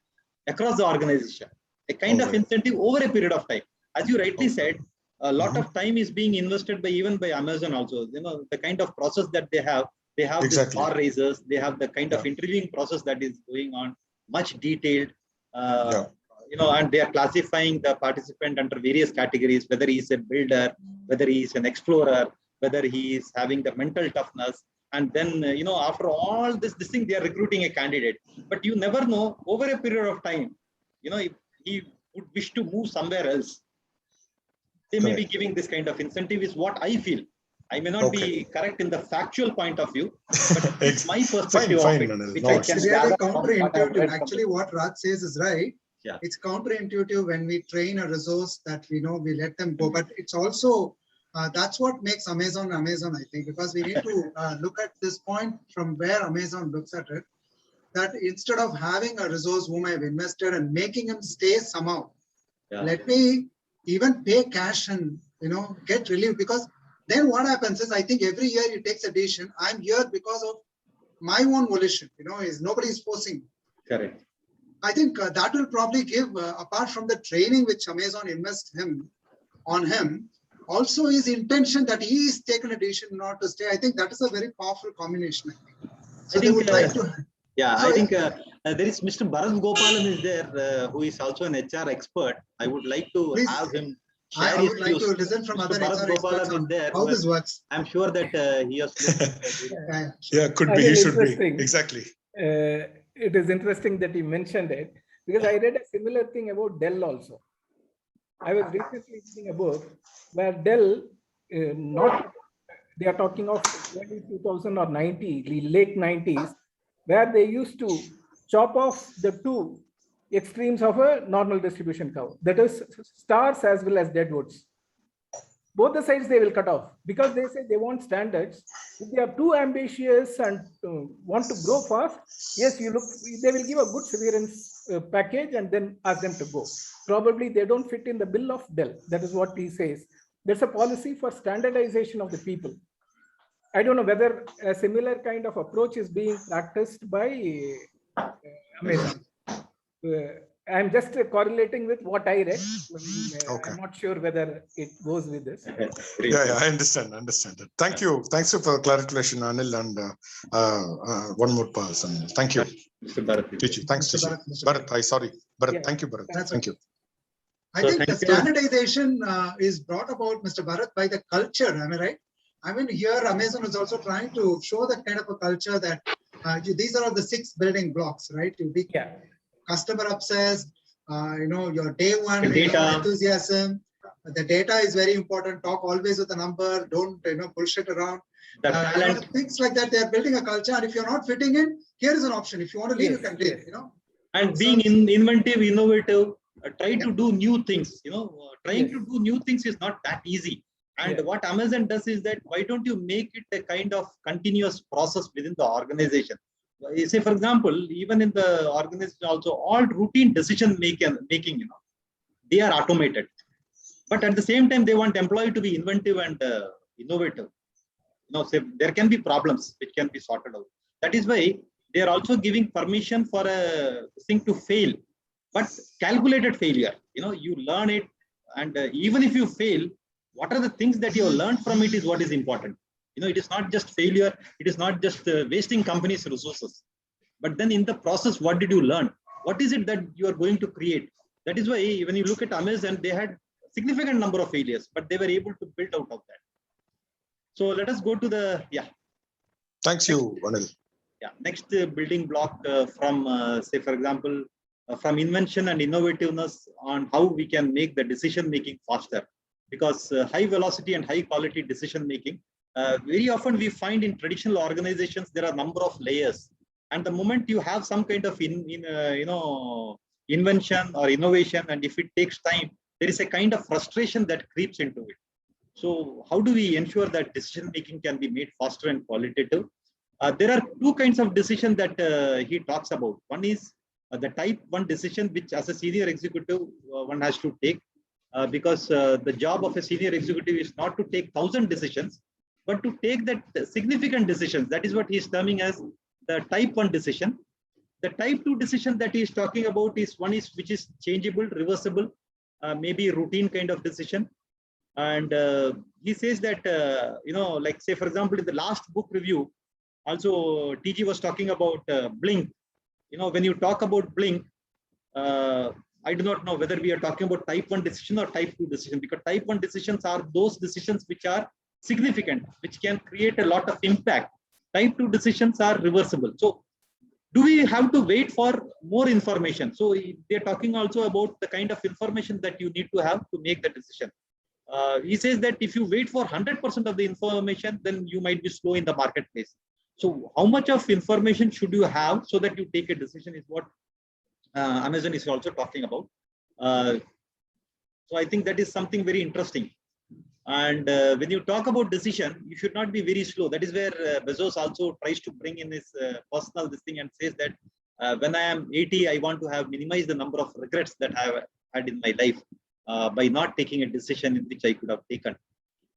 across the organization. A kind of incentive over a period of time. As you rightly said, a lot of time is being invested by even by Amazon also. The kind of process that they have the bar raisers, they have the kind of interviewing process that is going on, much detailed. And they are classifying the participant under various categories, whether he is a builder, whether he is an explorer, whether he is having the mental toughness. And then, after all this thing, they are recruiting a candidate. But you never know, over a period of time, if he would wish to move somewhere else, they may be giving this kind of incentive, is what I feel. I may not be correct in the factual point of view, but it's my perspective of it, which I can gather from what I've counterintuitive. read. Actually, what Raj says is right. Yeah. It's counterintuitive when we train a resource that we let them go. But it's also, that's what makes Amazon, I think, because we need to look at this point from where Amazon looks at it, that instead of having a resource whom I've invested and making him stay somehow, let me even pay cash and, get relief. Because then what happens is, I think every year he takes a decision. I'm here because of my own volition, is nobody's forcing me. Correct. I think that will probably give, apart from the training which Amazon invests on him, also his intention that he is taken a decision not to stay. I think that is a very powerful combination. So they would like to. Yeah, I think there is Mr. Bharat Gopalan is there, who is also an HR expert. I would like to have him share I his would like views. to listen from Mr. other Bharat HR experts Gopalan on is there. how this works. I'm sure that he has. Yeah, could be. He should be. Exactly. It is interesting that you mentioned it, because I read a similar thing about Dell also. I was recently reading a book where Dell, they are talking of 2000 or 90, the late 90s, where they used to chop off the two extremes of a normal distribution curve, that is stars as well as deadwoods. Both the sides they will cut off, because they say they want standards. If they are too ambitious and want to grow fast, yes, they will give a good severance package and then ask them to go. Probably they don't fit in the bill of Dell. That is what he says. There's a policy for standardization of the people. I don't know whether a similar kind of approach is being practiced by Amazon. I'm just correlating with what I read. I'm not sure whether it goes with this. Yeah, I understand that. Thank you. Thanks for clarification, Anil, and one more person. Thank you. Mr. Bharat. Thanks, Tichi. Bharat, sorry. Bharat, yeah. Thank you, Bharat. Thank you. I think the standardization is brought about, Mr. Bharat, by the culture. Am I right? I mean, here Amazon is also trying to show that kind of a culture that these are all the 6 building blocks, right? You be customer obsessed, your day one enthusiasm. The data is very important. Talk always with a number. Don't bullshit around. Things like that. They are building a culture, and if you're not fitting in, here is an option. If you want to leave, you can leave. And being inventive, innovative, try to do new things. Trying to do new things is not that easy. And what Amazon does is that, why don't you make it a kind of continuous process within the organization? Say, for example, even in the organization also, all routine decision making, they are automated. But at the same time, they want employee to be inventive and innovative. Say there can be problems which can be sorted out. That is why they are also giving permission for a thing to fail, but calculated failure. You learn it, and even if you fail, what are the things that you have learned from it is what is important. It is not just failure. It is not just wasting companies' resources. But then in the process, what did you learn? What is it that you are going to create? That is why when you look at Amazon, they had a significant number of failures, but they were able to build out of that. So let us go to the, Thanks you, Anil. Next building block from, say, for example, from invention and innovativeness on how we can make the decision making faster. Because high velocity and high quality decision making, very often we find in traditional organizations, there are a number of layers. And the moment you have some kind of invention or innovation, and if it takes time, there is a kind of frustration that creeps into it. So how do we ensure that decision making can be made faster and qualitative? There are two kinds of decision that he talks about. One is the type 1 decision, which as a senior executive, one has to take, because the job of a senior executive is not to take 1,000 decisions, but to take that significant decisions. That is what he is terming as the type 1 decision. The type 2 decision that he is talking about is one is which is changeable, reversible, maybe routine kind of decision. And he says that, like say, for example, in the last book review, also TG was talking about Blink. When you talk about Blink, I do not know whether we are talking about type 1 decision or type 2 decision, because type 1 decisions are those decisions which are significant, which can create a lot of impact. Type 2 decisions are reversible. So do we have to wait for more information? So they're talking also about the kind of information that you need to have to make the decision. He says that if you wait for 100% of the information, then you might be slow in the marketplace. So how much of information should you have so that you take a decision is what Amazon is also talking about. So I think that is something very interesting. And when you talk about decision, you should not be very slow. That is where Bezos also tries to bring in his personal this thing and says that when I am 80, I want to have minimized the number of regrets that I have had in my life by not taking a decision in which I could have taken.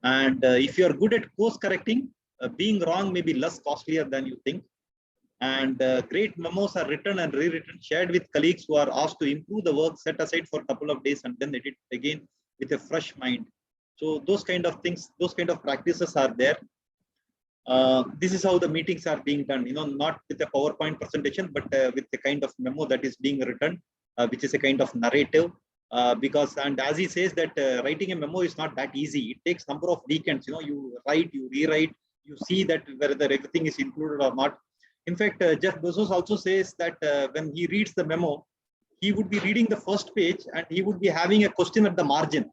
And if you are good at course correcting, being wrong may be less costlier than you think. And great memos are written and rewritten, shared with colleagues who are asked to improve the work, set aside for a couple of days, and then edit again with a fresh mind. So those kind of things, those kind of practices are there. This is how the meetings are being done, not with a PowerPoint presentation, but with the kind of memo that is being written, which is a kind of narrative. And as he says that writing a memo is not that easy. It takes number of weekends. You write, you rewrite, you see that whether everything is included or not. In fact, Jeff Bezos also says that when he reads the memo, he would be reading the first page and he would be having a question at the margin.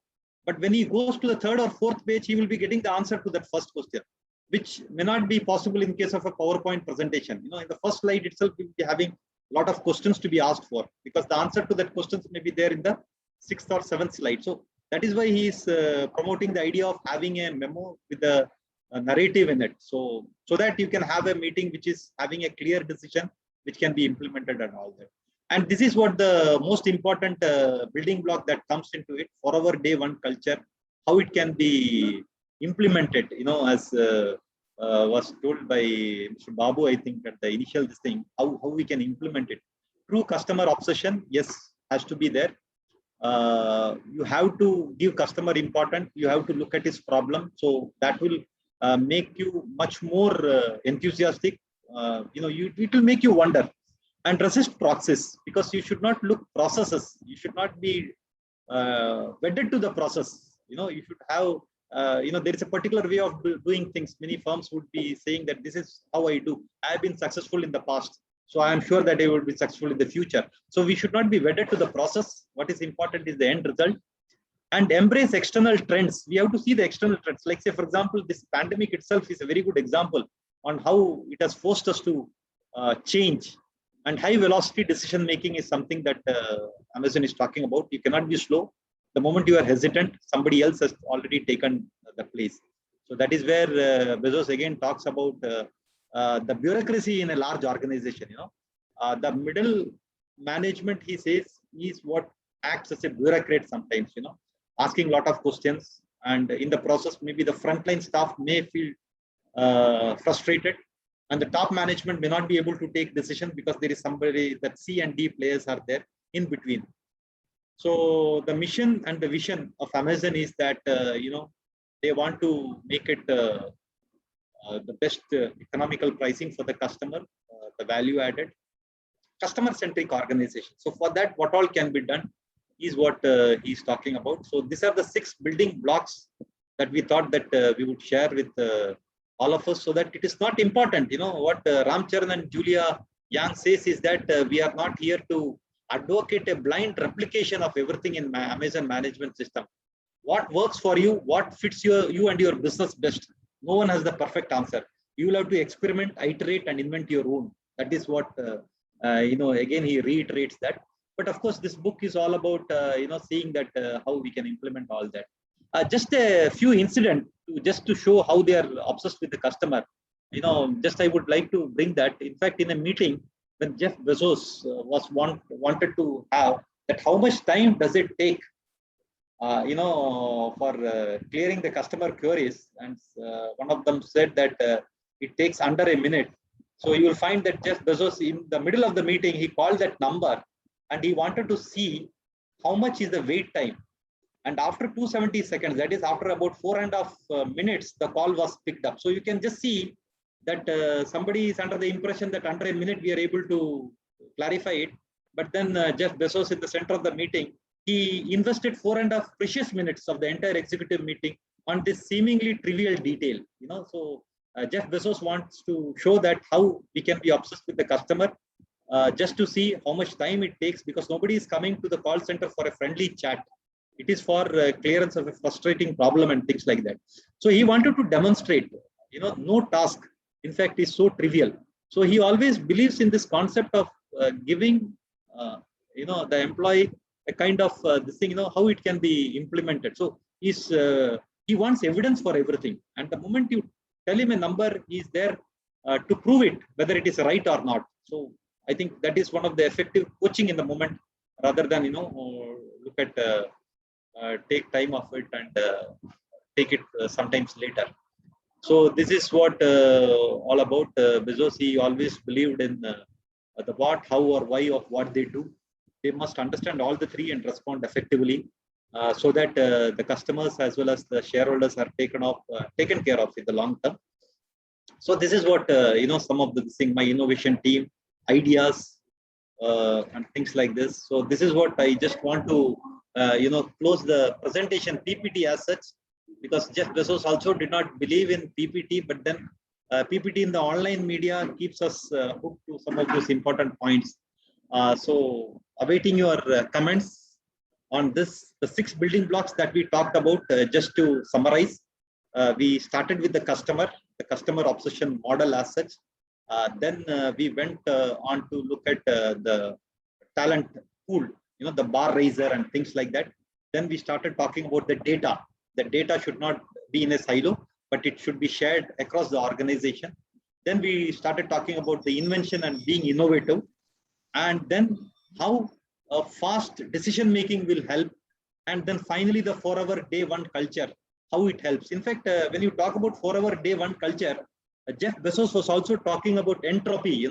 But when he goes to the third or fourth page, he will be getting the answer to that first question, which may not be possible in case of a PowerPoint presentation. In the first slide itself, we will be having a lot of questions to be asked for, because the answer to that questions may be there in the 6th or 7th slide. So that is why he is promoting the idea of having a memo with a narrative in it. So that you can have a meeting which is having a clear decision, which can be implemented and all that. And this is what the most important building block that comes into it for our day one culture, how it can be implemented, as was told by Mr. Babu, I think at the initial this thing, how we can implement it. True customer obsession, yes, has to be there. You have to give customer important, you have to look at his problem. So that will make you much more enthusiastic. It will make you wonder. And resist process, because you should not look processes. You should not be wedded to the process. You should have, there is a particular way of doing things. Many firms would be saying that this is how I do. I have been successful in the past, so I am sure that I will be successful in the future. So we should not be wedded to the process. What is important is the end result. And embrace external trends. We have to see the external trends. Like say, for example, this pandemic itself is a very good example on how it has forced us to change. And high velocity decision making is something that Amazon is talking about. You cannot be slow. The moment you are hesitant, somebody else has already taken the place. So that is where Bezos again talks about the bureaucracy in a large organization. The middle management, he says, is what acts as a bureaucrat sometimes. Asking a lot of questions, and in the process, maybe the frontline staff may feel frustrated. And the top management may not be able to take decisions because there is somebody that C and D players are there in between. So the mission and the vision of Amazon is that, they want to make it the best economical pricing for the customer, the value added, customer-centric organization. So for that, what all can be done is what he's talking about. So these are the 6 building blocks that we thought that we would share with all of us, so that it is not important. What Ram Charan and Julia Yang says is that we are not here to advocate a blind replication of everything in Amazon management system. What works for you, what fits you and your business best. No one has the perfect answer. You will have to experiment, iterate, and invent your own. That is what, again, he reiterates that. But of course, this book is all about, seeing that how we can implement all that. Just a few incidents just to show how they are obsessed with the customer. Just I would like to bring that. In fact, in a meeting, when Jeff Bezos wanted to have that, how much time does it take, for clearing the customer queries, and one of them said that it takes under a minute. So you will find that Jeff Bezos, in the middle of the meeting, he called that number and he wanted to see how much is the wait time. And after 270 seconds, that is after about 4.5 minutes, the call was picked up. So you can just see that somebody is under the impression that under a minute we are able to clarify it. But then Jeff Bezos, in the center of the meeting, he invested 4.5 precious minutes of the entire executive meeting on this seemingly trivial detail. So Jeff Bezos wants to show that how we can be obsessed with the customer, just to see how much time it takes, because nobody is coming to the call center for a friendly chat. It is for clearance of a frustrating problem and things like that. So he wanted to demonstrate, no task, in fact, is so trivial. So he always believes in this concept of giving, the employee a kind of this thing, how it can be implemented. So he wants evidence for everything. And the moment you tell him a number, he's there to prove it, whether it is right or not. So I think that is one of the effective coaching in the moment, rather than, look at take time of it and take it sometimes later. So this is what all about Bezos. He always believed in the what, how, or why of what they do. They must understand all the three and respond effectively, so that the customers as well as the shareholders are taken care of in the long term. So this is what some of the thing, my innovation team ideas and things like this. So this is what I just want to close the presentation PPT as such, because Jeff Bezos also did not believe in PPT, but then PPT in the online media keeps us hooked to some of those important points. So awaiting your comments on this, the 6 building blocks that we talked about. Just to summarize, we started with the customer obsession model as such. Then we went on to look at the talent pool, the bar raiser and things like that. Then we started talking about the data. The data should not be in a silo, but it should be shared across the organization. Then we started talking about the invention and being innovative. And then how a fast decision making will help. And then finally, the 4-hour day one culture, how it helps. In fact, when you talk about 4-hour day one culture, Jeff Bezos was also talking about entropy.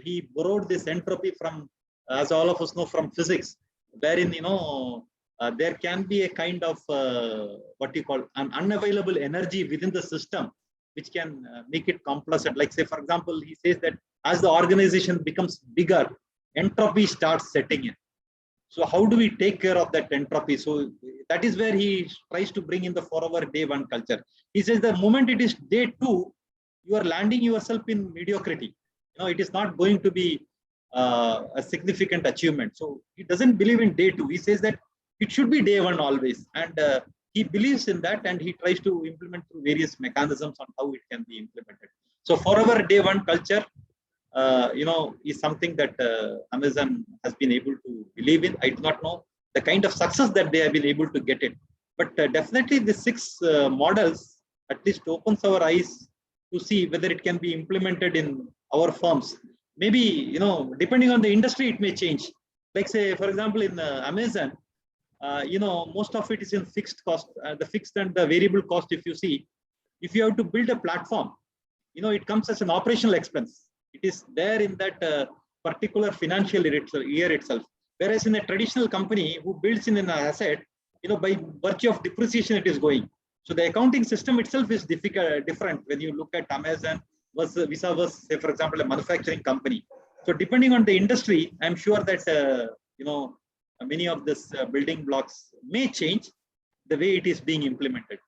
He borrowed this entropy from, as all of us know, from physics, wherein there can be a kind of what you call an unavailable energy within the system, which can make it complacent. Like, say, for example, he says that as the organization becomes bigger, entropy starts setting in. So how do we take care of that entropy? So that is where he tries to bring in the 4-hour day one culture. He says the moment it is day 2, you are landing yourself in mediocrity. It is not going to be a significant achievement. So he doesn't believe in day 2. He says that it should be day 1 always. And he believes in that, and he tries to implement through various mechanisms on how it can be implemented. So 4-hour day 1 culture, is something that Amazon has been able to believe in. I do not know the kind of success that they have been able to get it, but definitely the 6 models at least opens our eyes to see whether it can be implemented in our firms. Maybe, depending on the industry, it may change. Like, say, for example, in Amazon, most of it is in fixed cost, the fixed and the variable cost. If you see, if you have to build a platform, it comes as an operational expense. It is there in that particular financial year itself. Whereas in a traditional company who builds in an asset, by virtue of depreciation, it is going. So the accounting system itself is different when you look at Amazon versus, say, for example, a manufacturing company. So depending on the industry, I'm sure that, many of this building blocks may change the way it is being implemented.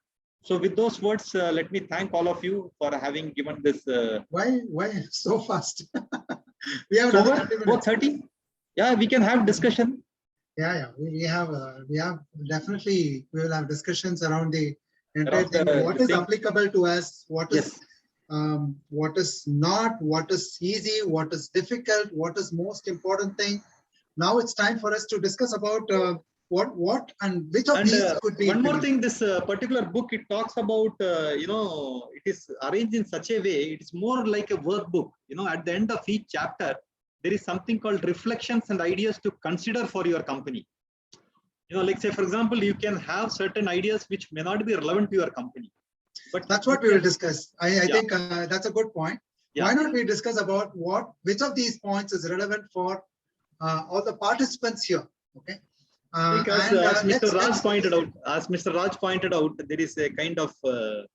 So with those words, let me thank all of you for having given this. Why so fast? We have over 30 minutes. 30. Yeah, we can have discussion. Yeah. We have definitely, we will have discussions around the entire thing. What is applicable to us? What is not? What is easy? What is difficult? What is most important thing? Now it's time for us to discuss about what and which of And these could be one more implemented? thing, this particular book, it talks about, it is arranged in such a way, it's more like a workbook. At the end of each chapter, there is something called reflections and ideas to consider for your company. Like say, for example, you can have certain ideas which may not be relevant to your company. But That's what we will discuss. I Yeah. think that's a good point. Yeah. Why not we discuss about which of these points is relevant for all the participants here? Okay. Because as Mr. Raj pointed out, there is a kind of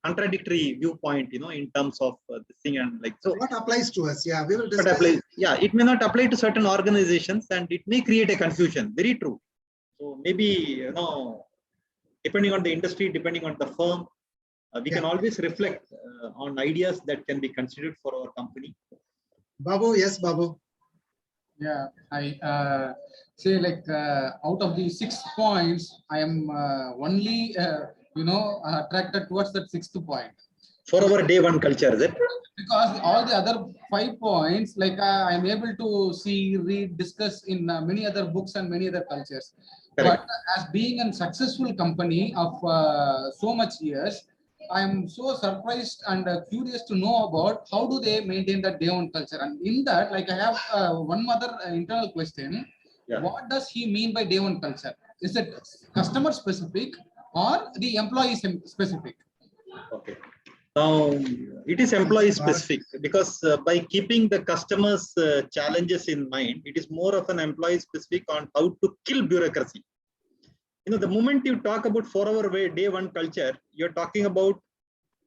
contradictory viewpoint, in terms of this thing and like so. What applies to us? Yeah, we will But discuss. it may not apply to certain organizations, and it may create a confusion. Very true. So maybe depending on the industry, depending on the firm, we can always reflect on ideas that can be considered for our company. Babu, yes, Babu. Yeah, I say like out of the 6 points, I am only attracted towards that 6th point. For our day one culture, is it? Because all the other 5 points, like I am able to see, read, discuss in many other books and many other cultures. Correct. But as being a successful company of so much years, I am so surprised and curious to know about how do they maintain that day one culture. And in that, like I have one other internal question. Yeah. What does he mean by day one culture? Is it customer specific or the employee specific? Okay. Now, it is employee specific because by keeping the customers' challenges in mind, it is more of an employee specific on how to kill bureaucracy. The moment you talk about 4-hour day one culture, you're talking about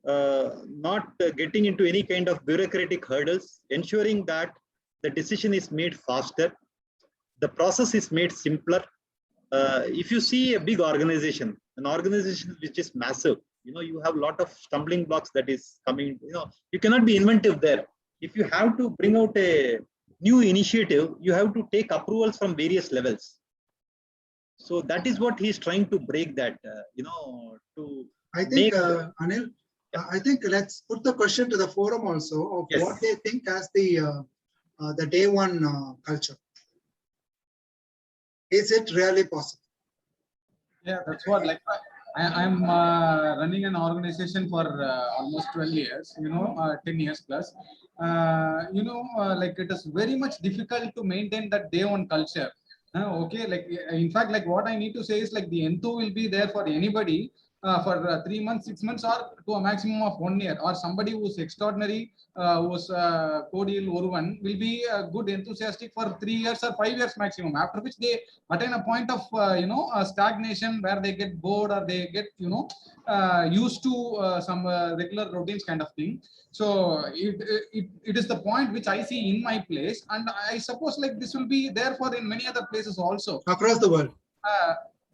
not getting into any kind of bureaucratic hurdles, ensuring that the decision is made faster, the process is made simpler. If you see a big organization, an organization which is massive, you have a lot of stumbling blocks that is coming, you cannot be inventive there. If you have to bring out a new initiative, you have to take approvals from various levels. So that is what he's trying to break that, to I think, make. Anil, I think let's put the question to the forum also of Yes. what they think as the day one culture. Is it really possible? Yeah, that's what like I'm running an organization for almost 12 years, 10 years plus. Like it is very much difficult to maintain that day one culture. Okay, like in fact, like what I need to say is like the enthu will be there for anybody for 3 months, 6 months, or to a maximum of 1 year, or somebody who's extraordinary, who's cordial Oruvan will be good enthusiastic for 3 years or 5 years maximum, after which they attain a point of stagnation where they get bored or they get used to some regular routines kind of thing. So it is the point which I see in my place, and I suppose like this will be there for in many other places also. Across the world.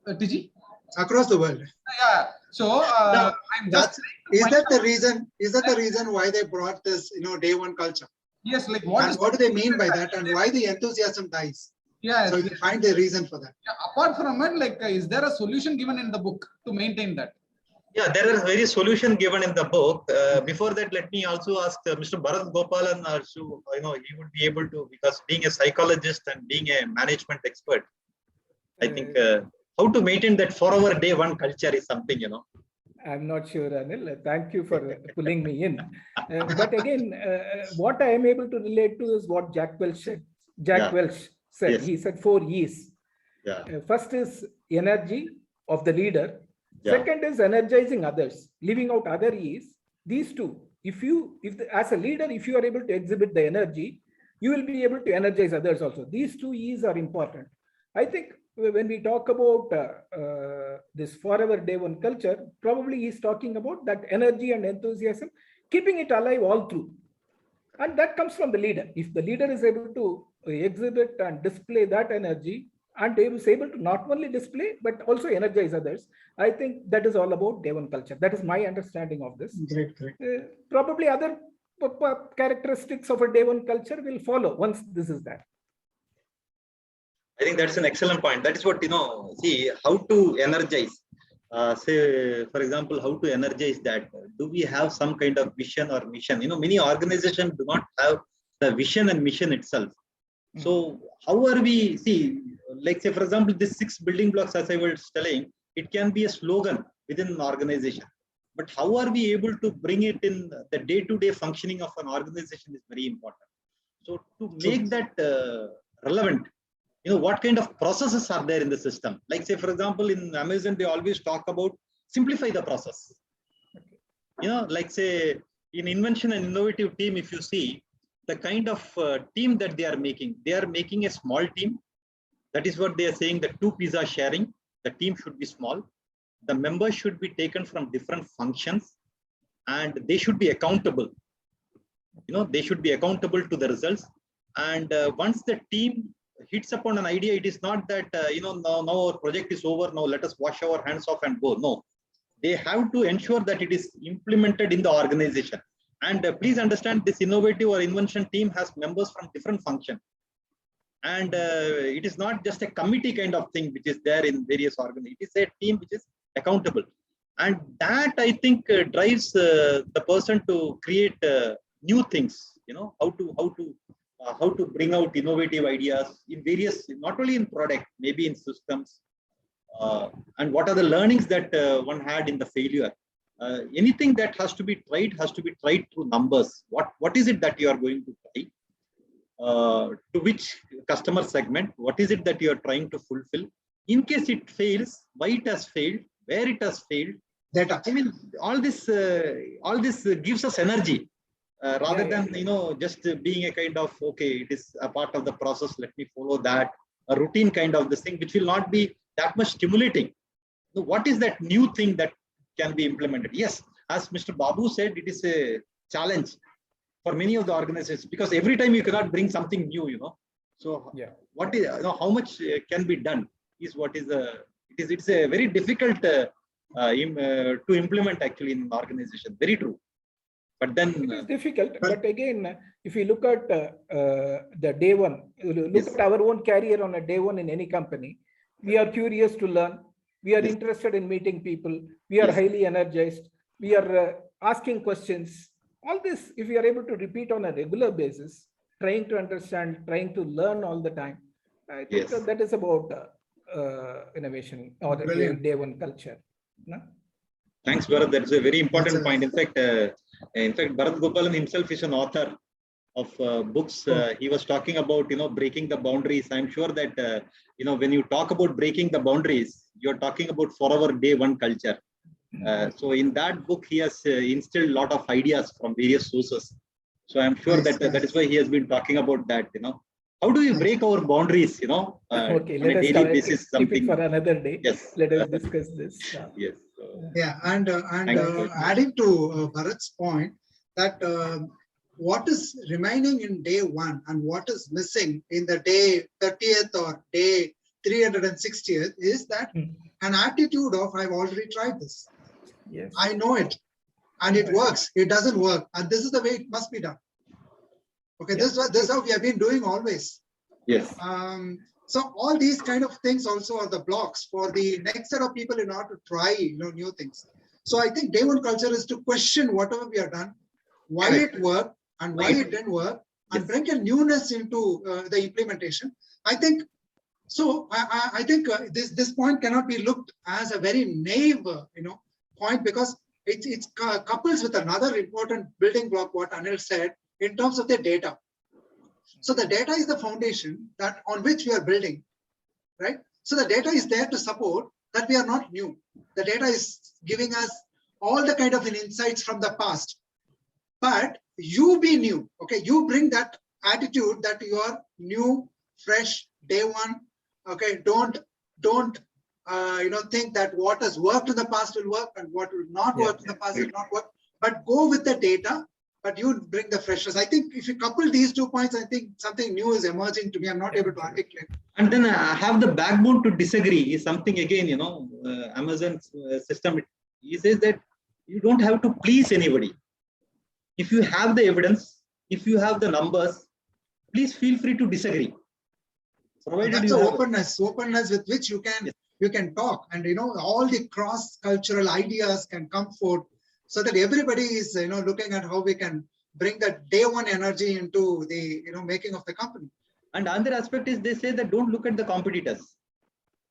TG? Across the world. Yeah. So I'm just. Is that the reason? Is that the reason why they brought this, day one culture? Yes, like And what do they mean by that, and why the enthusiasm dies? Yeah. So you find the reason for that. Yeah, apart from it, like, is there a solution given in the book to maintain that? Yeah, there is very solution given in the book. Before that, let me also ask Mr. Bharat Gopalan, so, he would be able to, because being a psychologist and being a management expert, I think how to maintain that 4-hour day one culture is something, I'm not sure, Anil. Thank you for pulling me in. But again, what I am able to relate to is what Jack Welch said. Welch said. Yes. He said 4 E's. Yeah. First is energy of the leader. Yeah. Second is energizing others. Leaving out other E's. These two. As a leader, if you are able to exhibit the energy, you will be able to energize others also. These 2 E's are important. I think when we talk about this 4-hour day one culture, probably he's talking about that energy and enthusiasm, keeping it alive all through. And that comes from the leader. If the leader is able to exhibit and display that energy, and is able to not only display, but also energize others, I think that is all about day one culture. That is my understanding of this. Great. Probably other characteristics of a day one culture will follow once this is there. I think that's an excellent point. That is what, see, how to energize. Say, for example, how to energize that. Do we have some kind of vision or mission? Many organizations do not have the vision and mission itself. So how are we, see, like say, for example, this 6 building blocks, as I was telling, it can be a slogan within an organization. But how are we able to bring it in the day-to-day functioning of an organization is very important. So to make that relevant, what kind of processes are there in the system? Like say, for example, in Amazon, they always talk about simplify the process. Like say in invention and innovative team, if you see the kind of team that they are making a small team. That is what they are saying, the 2 pizza sharing, the team should be small. The members should be taken from different functions and they should be accountable. They should be accountable to the results. And once the team hits upon an idea, it is not that, now our project is over, now let us wash our hands off and go. No, they have to ensure that it is implemented in the organization. And please understand, this innovative or invention team has members from different functions. And it is not just a committee kind of thing which is there in various organizations. It is a team which is accountable. And that, I think, drives the person to create new things, how to bring out innovative ideas in various, not only in product, maybe in systems. And what are the learnings that one had in the failure? Anything that has to be tried through numbers. What is it that you are going to try? To which customer segment? What is it that you are trying to fulfill? In case it fails, why it has failed, where it has failed. Data. I mean, all this gives us energy rather than just being a kind of, okay, it is a part of the process, let me follow that, a routine kind of this thing, which will not be that much stimulating. So what is that new thing that can be implemented? Yes, as Mr. Babu said, it is a challenge for many of the organizations because every time you cannot bring something new, So what is, how much can be done is what is it's a very difficult to implement actually in an organization. Very true. But then it is difficult. But again, if you look at the day one, look at our own career on a day one in any company, we are curious to learn. We are interested in meeting people. We are highly energized. We are asking questions. All this, if we are able to repeat on a regular basis, trying to understand, trying to learn all the time, I think that is about innovation or the day one culture. No? Thanks, Bharat. That's a very important point. In fact, Bharat Gopalan himself is an author of books. He was talking about, breaking the boundaries. I'm sure that, when you talk about breaking the boundaries, you're talking about forever day one culture. So in that book, he has instilled a lot of ideas from various sources. So I'm sure that is why he has been talking about that, How do you break our boundaries, okay, on a daily basis? Something for another day. Yes. Let us discuss this. Yes. Yeah, and adding to Bharat's point that what is remaining in day one and what is missing in the day 30th or day 360th is that an attitude of I've already tried this. Yes. I know it and it works. It doesn't work. And this is the way it must be done. Okay, this is how we have been doing always. Yes. So all these kind of things also are the blocks for the next set of people in order to try new things. So I think day one culture is to question whatever we have done, why it worked and why it didn't work, and bring a newness into the implementation. I think so. I think this point cannot be looked as a very naive point because it couples with another important building block what Anil said in terms of the data. So the data is the foundation that on which we are building, right? So the data is there to support that we are not new. The data is giving us all the kind of insights from the past. But you be new, okay? You bring that attitude that you are new, fresh, day one, okay? Don't think that what has worked in the past will work and what will not work in the past will not work. But go with the data. But you bring the freshness. I think if you couple these 2 points, I think something new is emerging to me. I'm not able to articulate. And then have the backbone to disagree is something again, Amazon's system. He says that you don't have to please anybody. If you have the evidence, if you have the numbers, please feel free to disagree. Provided that's openness with which you can talk, and all the cross-cultural ideas can come forth. So that everybody is, looking at how we can bring that day one energy into the, making of the company. And another aspect is they say that don't look at the competitors,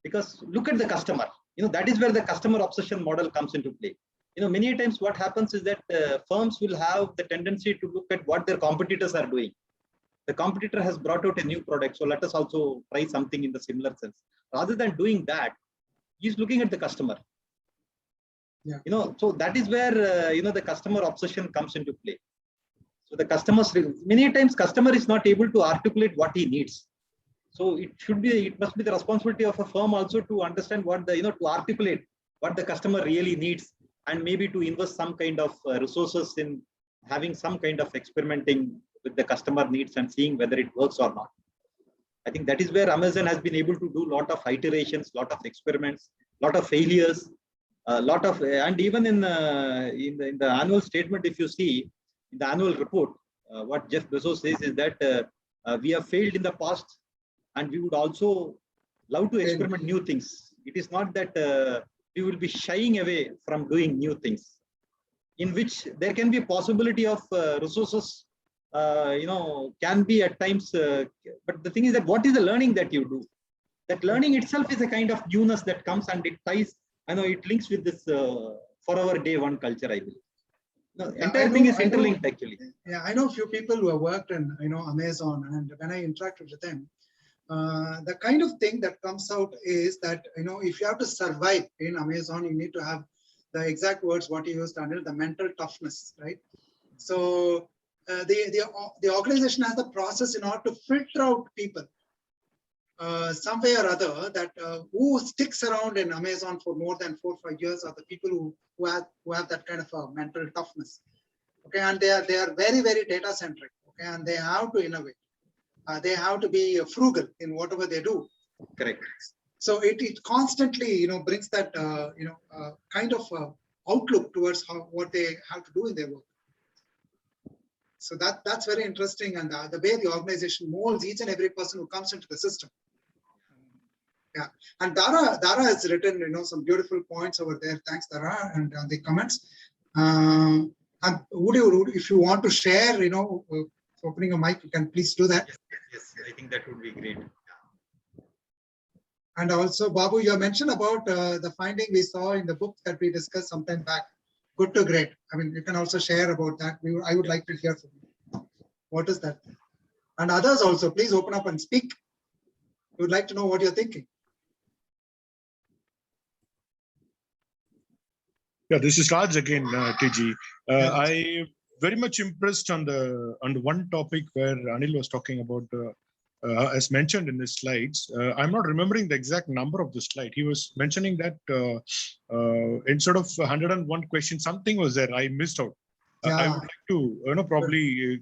because look at the customer. That is where the customer obsession model comes into play. Many times what happens is that firms will have the tendency to look at what their competitors are doing. The competitor has brought out a new product, so let us also try something in the similar sense. Rather than doing that, he's looking at the customer. Yeah. So that is where the customer obsession comes into play. So the customers, many times customer is not able to articulate what he needs. So it must be the responsibility of a firm also to understand what to articulate what the customer really needs, and maybe to invest some kind of resources in having some kind of experimenting with the customer needs and seeing whether it works or not. I think that is where Amazon has been able to do a lot of iterations, lot of experiments, lot of failures, and even in the annual statement, if you see in the annual report, what Jeff Bezos says is that we have failed in the past, and we would also love to experiment new things. It is not that we will be shying away from doing new things, in which there can be a possibility of resources, can be at times. But the thing is that what is the learning that you do? That learning itself is a kind of newness that comes, and it ties. It links with this forever day one culture, I believe. Entire thing is interlinked actually. Yeah, I know a few people who have worked in Amazon, and when I interacted with them, the kind of thing that comes out is that if you have to survive in Amazon, you need to have the exact words what you used, Anil, the mental toughness, right? So the organization has the process in order to filter out people some way or other, that who sticks around in Amazon for more than 4 or 5 years are the people who have that kind of a mental toughness. Okay, and they are very, very data centric. Okay, and they have to innovate. They have to be frugal in whatever they do. Correct. So it constantly brings that kind of outlook towards what they have to do in their work. So that's very interesting, and the way the organization molds each and every person who comes into the system. Yeah, and Dara has written some beautiful points over there. Thanks, Dara, and the comments. And if you want to share, opening a mic, you can please do that. Yes, I think that would be great. And also, Babu, you mentioned about the finding we saw in the book that we discussed sometime back, good to great. I mean, you can also share about that. I would like to hear from you. What is that? And others also, please open up and speak. We would like to know what you're thinking. Yeah, this is Raj again, TG. I very much impressed on the one topic where Anil was talking about, as mentioned in his slides. I'm not remembering the exact number of the slide. He was mentioning that instead of 101 questions, something was there. I missed out. Yeah. I would like to, probably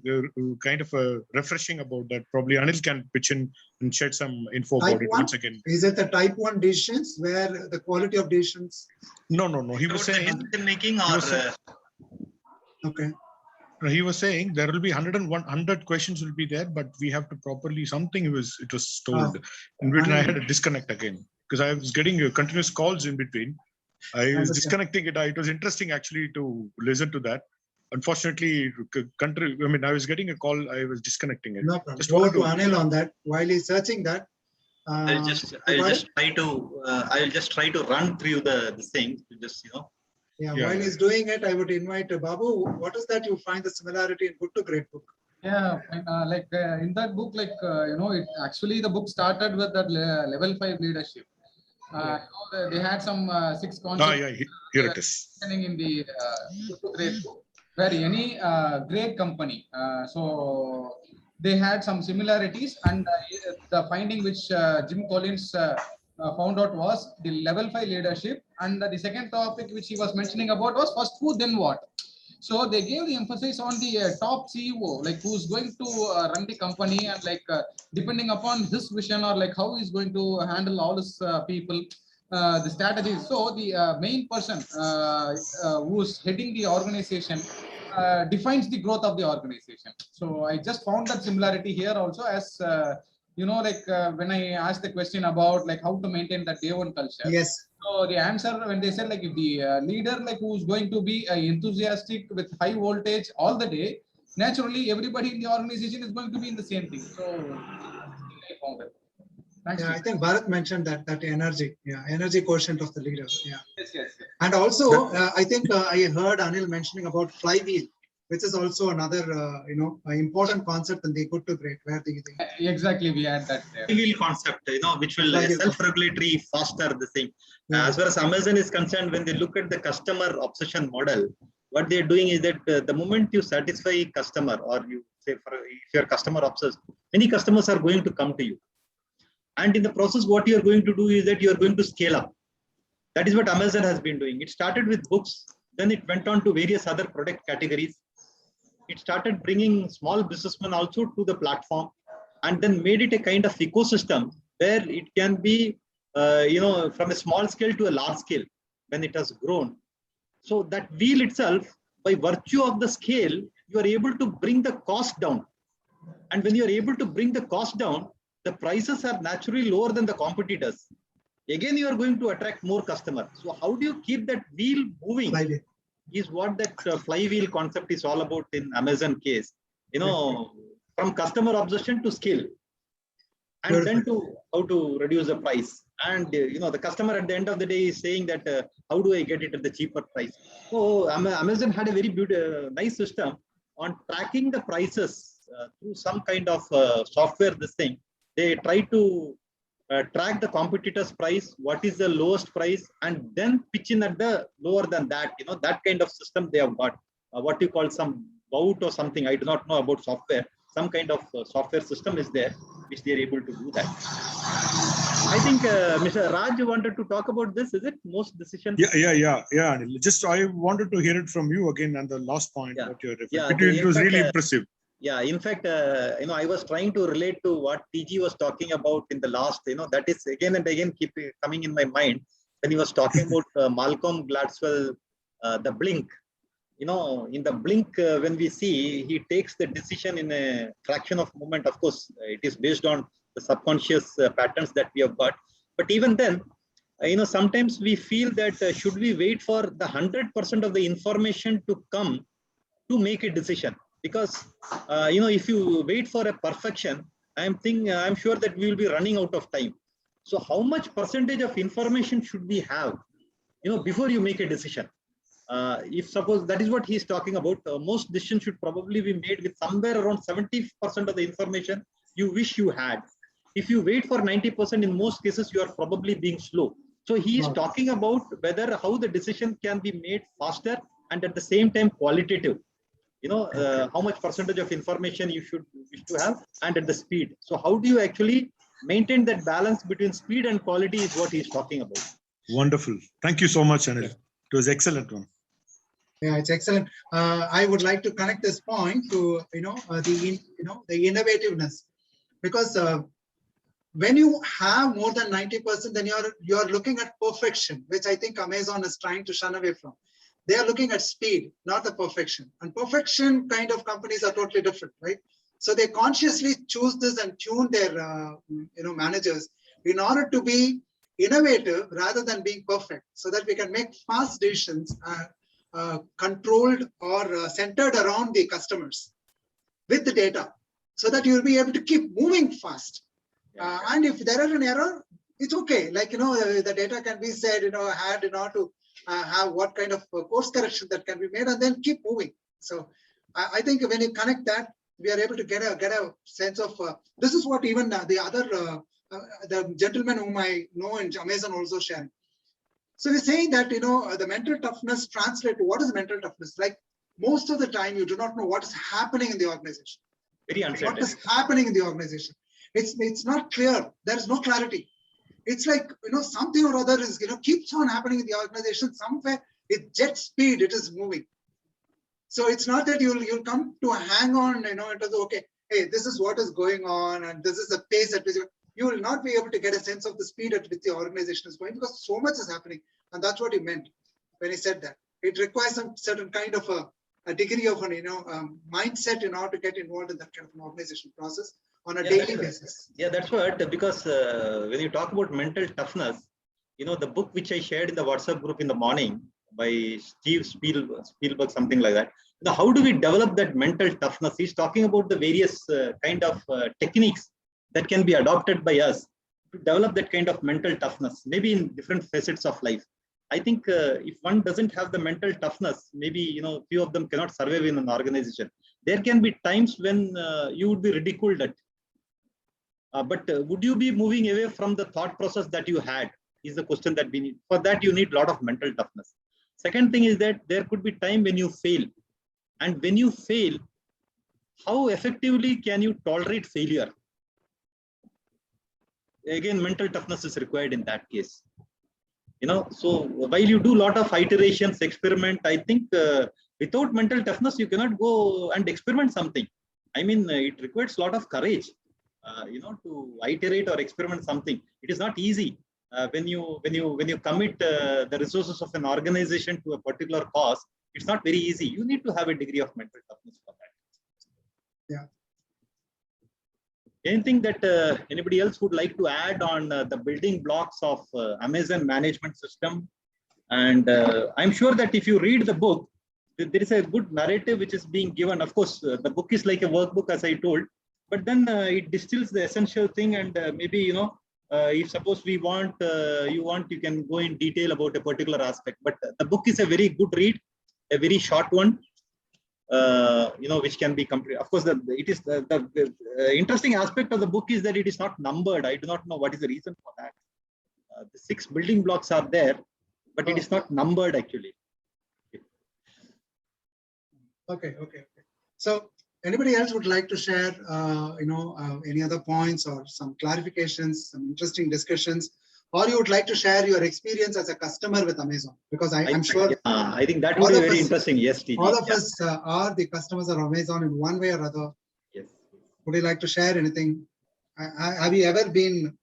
kind of refreshing about that. Probably Anil can pitch in and shed some info about it once again. Is it the type 1 decisions where the quality of decisions? No. He was saying. Decision making or. Okay. He was saying there will be 100 questions will be there, but we have to properly something it was told. In between, I had a disconnect again because I was getting continuous calls in between. I was disconnecting it. It was interesting actually to listen to that. Unfortunately, I was getting a call. I was disconnecting it. No problem. Over to Anil on that while he's searching that. I'll just try to run through the thing. Yeah, while he's doing it, I would invite Babu. What is that you find the similarity in Good to Great book? Yeah, in that book, it actually the book started with that level 5 leadership. They had some 6 concepts. Here it is. In the Good to Great book, where any great company. So they had some similarities, and the finding which Jim Collins found out was the level 5 leadership, and the second topic which he was mentioning about was first who then what. So they gave the emphasis on the top CEO, like who's going to run the company, and depending upon his vision or how he's going to handle all his people, the strategies. So the main person who's heading the organization defines the growth of the organization. So I just found that similarity here also, as when I asked the question about how to maintain that day one culture. Yes. So the answer when they said if the leader who's going to be enthusiastic with high voltage all the day, naturally everybody in the organization is going to be in the same thing. So founder. Thanks. Yeah, I Steve. think Bharat mentioned that energy, energy quotient of the leader. Yeah. Yes. And also, I think I heard Anil mentioning about flywheel, which is also another, important concept in the good to great, where the Exactly, we had that there. Flywheel concept, which will Flywheel self-regulatory, faster the same. Yeah. As far as Amazon is concerned, when they look at the customer obsession model, what they're doing is that the moment you satisfy customer, or you say if you're customer obsessed, many customers are going to come to you. And in the process, what you're going to do is that you're going to scale up. That is what Amazon has been doing. It started with books, then it went on to various other product categories. It started bringing small businessmen also to the platform, and then made it a kind of ecosystem where it can be, from a small scale to a large scale when it has grown. So that wheel itself, by virtue of the scale, you are able to bring the cost down. And when you are able to bring the cost down, the prices are naturally lower than the competitors. Again, you are going to attract more customers. So how do you keep that wheel moving? flywheel. Is what that flywheel concept is all about in Amazon case. From customer obsession to scale, and then to how to reduce the price. And the customer at the end of the day is saying that how do I get it at the cheaper price? So Amazon had a very nice system on tracking the prices through some kind of software. This thing they try to track the competitor's price, what is the lowest price, and then pitch in at the lower than that. That kind of system they have got. What you call some bout or something. I do not know about software. Some kind of software system is there which they are able to do that. I think Mr. Raj wanted to talk about this. Is it most decisions? Yeah. Anil. Just I wanted to hear it from you again. And the last point, what you're referring to, it was really impressive. Yeah, in fact, I was trying to relate to what TG was talking about in the last, that is again and again keep coming in my mind when he was talking about Malcolm Gladwell, the blink. In the blink, when we see, he takes the decision in a fraction of a moment. Of course, it is based on the subconscious patterns that we have got. But even then, sometimes we feel that should we wait for the 100% of the information to come to make a decision? Because if you wait for a perfection, I'm sure that we will be running out of time. So how much percentage of information should we have, before you make a decision? If suppose that is what he's talking about, most decisions should probably be made with somewhere around 70% of the information you wish you had. If you wait for 90%, in most cases, you are probably being slow. So he is talking about how the decision can be made faster and at the same time qualitative. How much percentage of information you should wish to have and at the speed. So how do you actually maintain that balance between speed and quality is what he's talking about. Wonderful. Thank you so much, Anil. It was excellent one. Yeah, it's excellent. I would like to connect this point to the innovativeness, because when you have more than 90%, then you're looking at perfection, which I think Amazon is trying to shun away from. They are looking at speed, not the perfection. And perfection kind of companies are totally different, right? So they consciously choose this and tune their managers in order to be innovative rather than being perfect, so that we can make fast decisions controlled or centered around the customers with the data, so that you'll be able to keep moving fast. And if there is an error, it's okay. Like, the data can be said, had in order to have what kind of course correction that can be made, and then keep moving. So I think when you connect that, we are able to get a sense of this is what even the other the gentleman whom I know in Amazon also sharing. So we're saying that the mental toughness translates to what is mental toughness. Like, most of the time you do not know what is happening in the organization. Very uncertain. What is happening in the organization? It's not clear. There is no clarity. It's like, something or other is, keeps on happening in the organization. Somewhere with jet speed, it is moving. So it's not that you'll come to hang on, it was okay, hey, this is what is going on, and this is the pace at which you will not be able to get a sense of the speed at which the organization is going, because so much is happening. And that's what he meant when he said that. It requires some certain kind of a degree of mindset in order to get involved in that kind of an organization process on a daily basis. Yeah, that's what, because when you talk about mental toughness, the book which I shared in the WhatsApp group in the morning by Steve Spielberg, something like that. Now, how do we develop that mental toughness? He's talking about the various kind of techniques that can be adopted by us to develop that kind of mental toughness, maybe in different facets of life. I think if one doesn't have the mental toughness, maybe, few of them cannot survive in an organization. There can be times when you would be ridiculed at. But would you be moving away from the thought process that you had is the question that we need. For that, you need a lot of mental toughness. Second thing is that there could be time when you fail. And when you fail, how effectively can you tolerate failure? Again, mental toughness is required in that case. So while you do a lot of iterations, experiment, I think without mental toughness, you cannot go and experiment something. I mean, it requires a lot of courage, to iterate or experiment something. It is not easy. When you commit the resources of an organization to a particular cause, it's not very easy. You need to have a degree of mental toughness for that. Yeah. Anything that anybody else would like to add on the building blocks of Amazon management system? And I'm sure that if you read the book, there is a good narrative which is being given. Of course, the book is like a workbook, as I told, but then it distills the essential thing. And maybe, if suppose you can go in detail about a particular aspect. But the book is a very good read, a very short one. Which can be complete. Of course, the interesting aspect of the book is that it is not numbered. I do not know what is the reason for that. The 6 building blocks are there, but it is not numbered actually. Okay. So anybody else would like to share, any other points or some clarifications, some interesting discussions, or you would like to share your experience as a customer with Amazon? Because I'm sure. I think that would be very interesting. Yes, TG. All of us are the customers of Amazon in one way or other. Yes. Would you like to share anything? Have you ever been,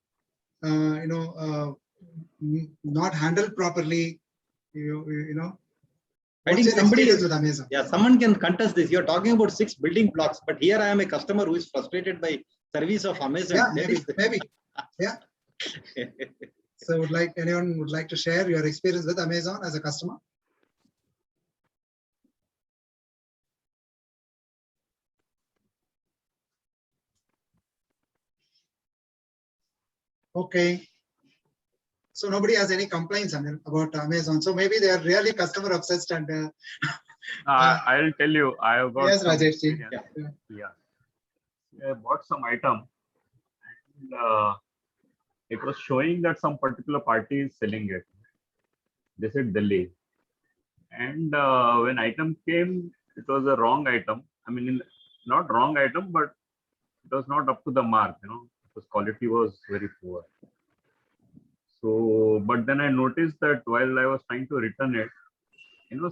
not handled properly? I think somebody with Amazon? Yeah, someone can contest this. You're talking about 6 building blocks, but here I am a customer who is frustrated by service of Amazon. Yeah, maybe. Yeah. So anyone would like to share your experience with Amazon as a customer? Okay. So nobody has any complaints about Amazon. So maybe they are really customer obsessed and. I'll tell you, I have got. Yes, Rajesh ji. Yeah. I bought some item and it was showing that some particular party is selling it. They said Delhi. And when item came, it was a wrong item. I mean, not wrong item, but it was not up to the mark, because quality was very poor. So, but then I noticed that while I was trying to return it,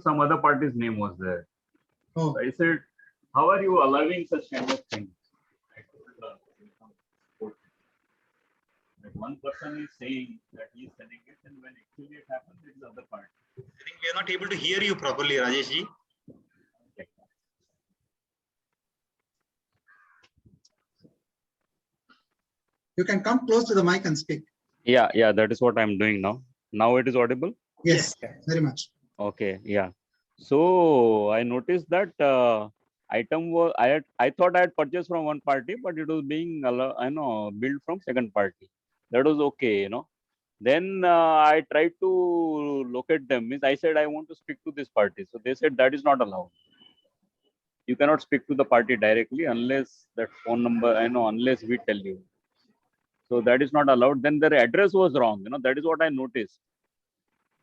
some other party's name was there. Oh. So I said, how are you allowing such kind of things? Like one person is saying that he is selling it, and when actually it happens, it's the other party. I think we are not able to hear you properly, Rajesh ji. Okay. You can come close to the mic and speak. Yeah, that is what I'm doing now. Now it is audible? Yes, very much. Okay, yeah. So I noticed that item was I thought I had purchased from one party, but it was being billed from second party. That was okay, Then I tried to locate them. Means I said I want to speak to this party. So they said that is not allowed. You cannot speak to the party directly unless that phone number, unless we tell you. So that is not allowed. Then their address was wrong. That is what I noticed.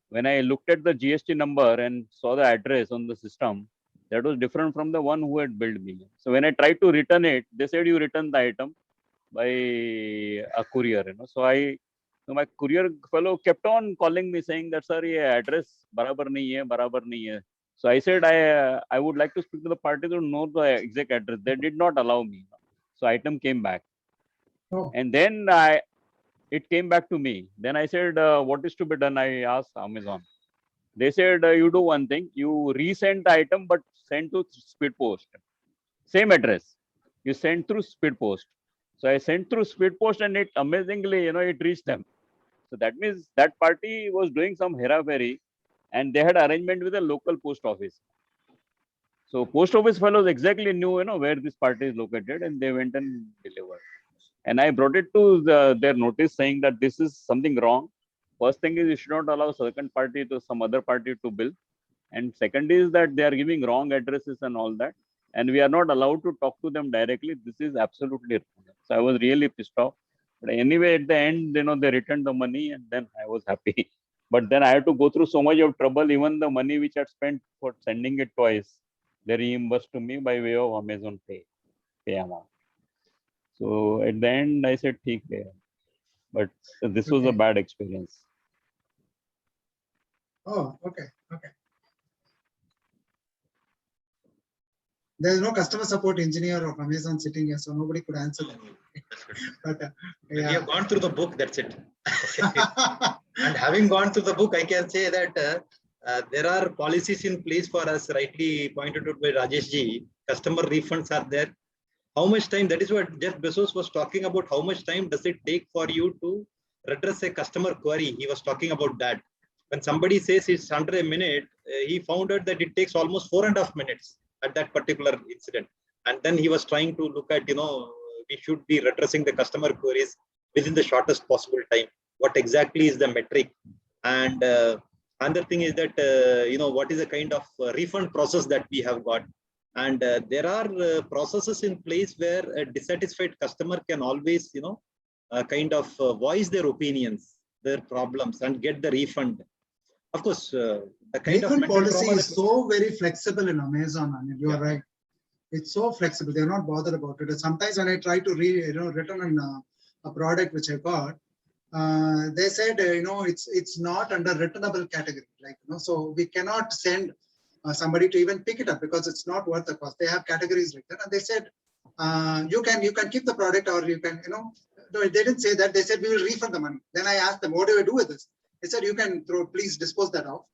When I looked at the GST number and saw the address on the system, that was different from the one who had billed me. So when I tried to return it, they said you return the item by a courier. So my courier fellow kept on calling me saying that, sir, ye address barabar nahi hai. So I said I would like to speak to the party to know the exact address. They did not allow me. So item came back. Oh. And then it came back to me. Then I said, what is to be done? I asked Amazon. They said, you do one thing. You resend the item, but send to speed post. Same address. You send through speed post. So I sent through speed post and it amazingly, it reached them. So that means that party was doing some hera-fairy and they had arrangement with a local post office. So post office fellows exactly knew, where this party is located and they went and delivered. And I brought it to their notice saying that this is something wrong. First thing is you should not allow second party to some other party to bill. And second is that they are giving wrong addresses and all that. And we are not allowed to talk to them directly. This is absolutely wrong. So I was really pissed off. But anyway, at the end, they returned the money and then I was happy. But then I had to go through so much of trouble. Even the money which I had spent for sending it twice, they reimbursed to me by way of Amazon Pay amount. So at the end, I said, "Theek hai." But this was a Okay. bad experience. Oh, okay. There is no customer support engineer of Amazon sitting here, so nobody could answer that. But We have gone through the book, that's it. And having gone through the book, I can say that there are policies in place for us, rightly pointed out by Rajesh ji. Customer refunds are there. How much time, that is what Jeff Bezos was talking about, how much time does it take for you to redress a customer query? He was talking about that. When somebody says it's under a minute, he found out that it takes almost 4.5 minutes at that particular incident. And then he was trying to look at, we should be redressing the customer queries within the shortest possible time. What exactly is the metric? And another thing is that, what is the kind of refund process that we have got? And there are processes in place where a dissatisfied customer can always, kind of voice their opinions, their problems, and get the refund. Of course, the kind refund of mental policy trauma is that- so very flexible in Amazon. I mean, you are Yeah. right. It's so flexible. They're not bothered about it. And sometimes when I try to return on a product which I got, they said, it's not under returnable category. So we cannot send somebody to even pick it up because it's not worth the cost. They have categories like that. And they said, you can keep the product or you can, no, they didn't say that. They said, we will refund the money. Then I asked them, what do I do with this? They said, you can please dispose that off.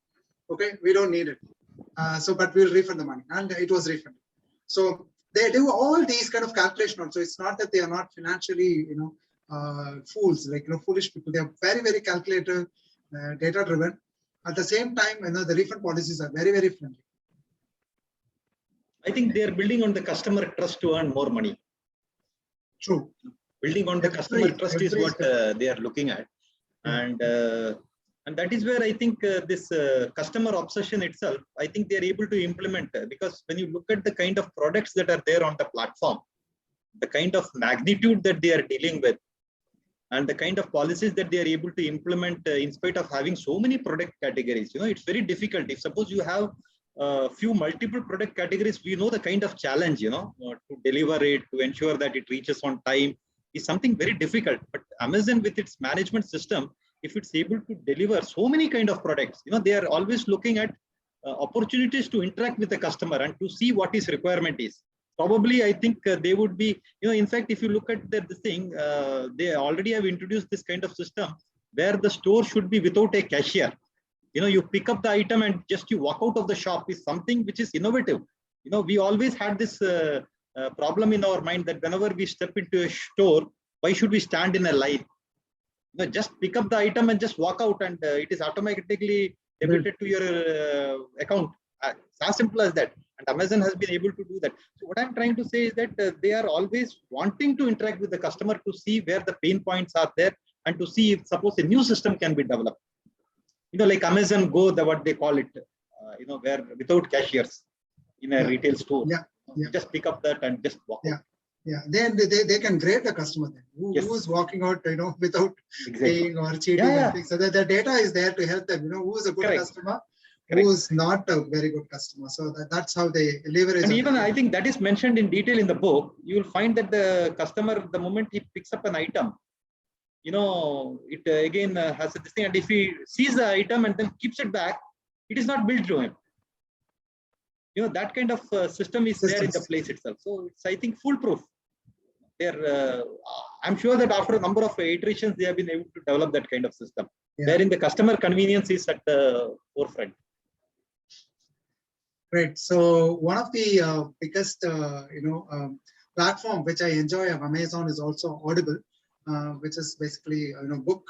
Okay, we don't need it. But we'll refund the money. And it was refunded. So they do all these kind of calculations. So it's not that they are not financially, fools, foolish people. They are very, very calculated, data driven. At the same time, the refund policies are very, very friendly. I think they are building on the customer trust to earn more money. True. Building on the customer trust is what they are looking at. Yeah. And that is where I think this customer obsession itself, I think they are able to implement, because when you look at the kind of products that are there on the platform, the kind of magnitude that they are dealing with, and the kind of policies that they are able to implement in spite of having so many product categories, it's very difficult. If suppose you have a few multiple product categories, we know the kind of challenge, to deliver it, to ensure that it reaches on time is something very difficult. But Amazon with its management system, if it's able to deliver so many kind of products, they are always looking at opportunities to interact with the customer and to see what his requirement is. Probably, I think they would be, in fact, if you look at this thing, they already have introduced this kind of system where the store should be without a cashier. You pick up the item and just you walk out of the shop is something which is innovative. We always had this problem in our mind that whenever we step into a store, why should we stand in a line? Just pick up the item and just walk out, and it is automatically debited to your account. It's as simple as that. And Amazon has been able to do that. So what I'm trying to say is that they are always wanting to interact with the customer to see where the pain points are there and to see if suppose a new system can be developed. Like Amazon Go, what they call it, where without cashiers in a retail store. Yeah. You just pick up that and just walk out. Yeah, then they can grade the customer then. Who is walking out, without paying or cheating. And things. So the data is there to help them. Who is a good customer, who is not a very good customer. So that's how they leverage. And even I think that is mentioned in detail in the book. You will find that the customer, the moment he picks up an item, it again has this thing. And if he sees the item and then keeps it back, it is not billed to him. That kind of system is there in the place itself. So it's, I think, foolproof. I'm sure that after a number of iterations, they have been able to develop that kind of system, wherein the customer convenience is at the forefront. Great. So one of the biggest, platform which I enjoy of Amazon is also Audible, which is basically book.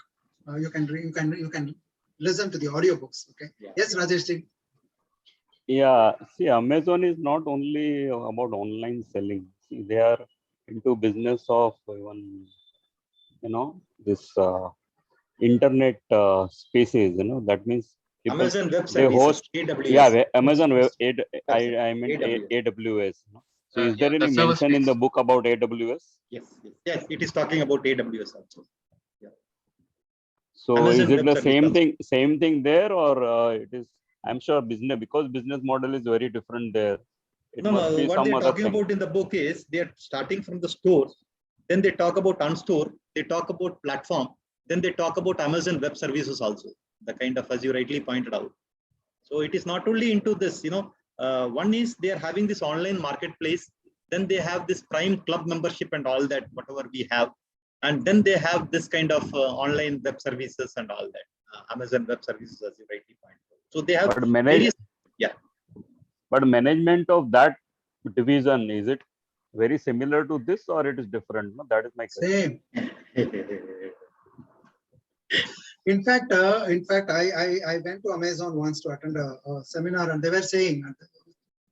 You can listen to the audiobooks. Okay. Yeah. Yes, Rajesh ji. Yeah. See, Amazon is not only about online selling. See, they are into business of even this internet spaces, that means people, Amazon Web they Services, host, AWS. Amazon Web, I meant AWS. AWS. So is Yeah, there the any server mention in space. the book about AWS? Yes, it is talking about AWS also. So Amazon is it Web the Service same thing there, or it is? I'm sure because business model is very different there. It No, must be what some they're other talking thing. about in the book is they're starting from the stores, then they talk about unstore, they talk about platform, then they talk about Amazon Web Services also, the kind of, as you rightly pointed out. So it is not only into this, one is they are having this online marketplace, then they have this Prime Club membership and all that, whatever we have. And then they have this kind of online web services and all that, Amazon Web Services, as you rightly pointed out. So they have various, But management of that division, is it very similar to this, or it is different? No, that is my question. Same. In fact, I went to Amazon once to attend a seminar, and they were saying,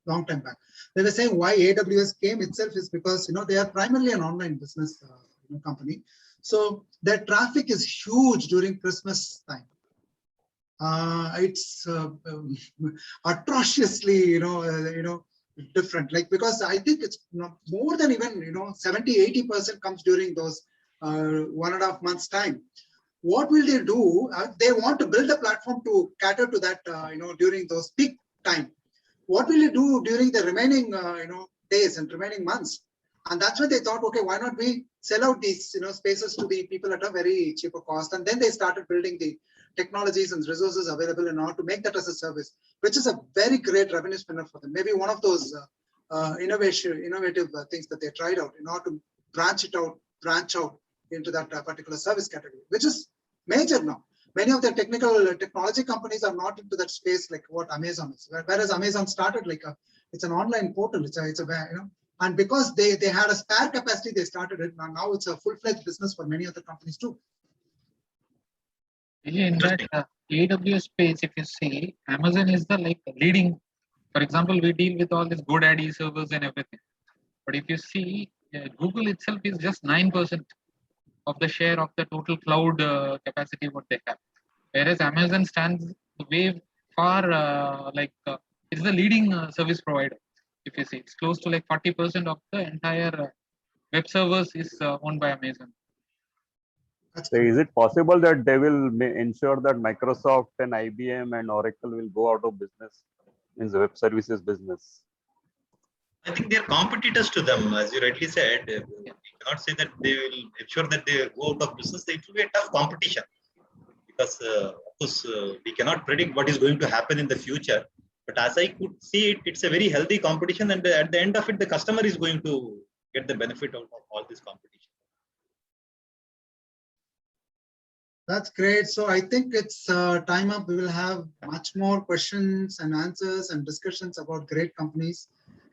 long time back, they were saying why AWS came itself is because they are primarily an online business company, so their traffic is huge during Christmas time. It's atrociously different, like, because I think it's more than even 70-80% comes during those 1.5 months time. What will they do? They want to build a platform to cater to that during those peak time. What will you do during the remaining days and remaining months? And that's when they thought, okay, why not we sell out these spaces to the people at a very cheaper cost? And then they started building the technologies and resources available in order to make that as a service, which is a very great revenue spinner for them. Maybe one of those innovative things that they tried out in order to branch out into that particular service category, which is major now. Many of the technology companies are not into that space like what Amazon is. Whereas Amazon started like it's an online portal. It's a and because they had a spare capacity, they started it. Now it's a full-fledged business for many other companies too. In that AWS space, if you see, Amazon is the leading. For example, we deal with all these GoDaddy servers and everything. But if you see, Google itself is just 9% of the share of the total cloud capacity what they have. Whereas Amazon stands way far, it's the leading service provider. If you see, it's close to 40% of the entire web servers is owned by Amazon. So is it possible that they will ensure that Microsoft and IBM and Oracle will go out of business in the web services business? I think they are competitors to them, as you rightly said. We cannot say that they will ensure that they go out of business. It will be a tough competition because, of course, we cannot predict what is going to happen in the future. But as I could see it, it's a very healthy competition, and at the end of it, the customer is going to get the benefit out of all this competition. That's great. So I think it's time up. We will have much more questions and answers and discussions about great companies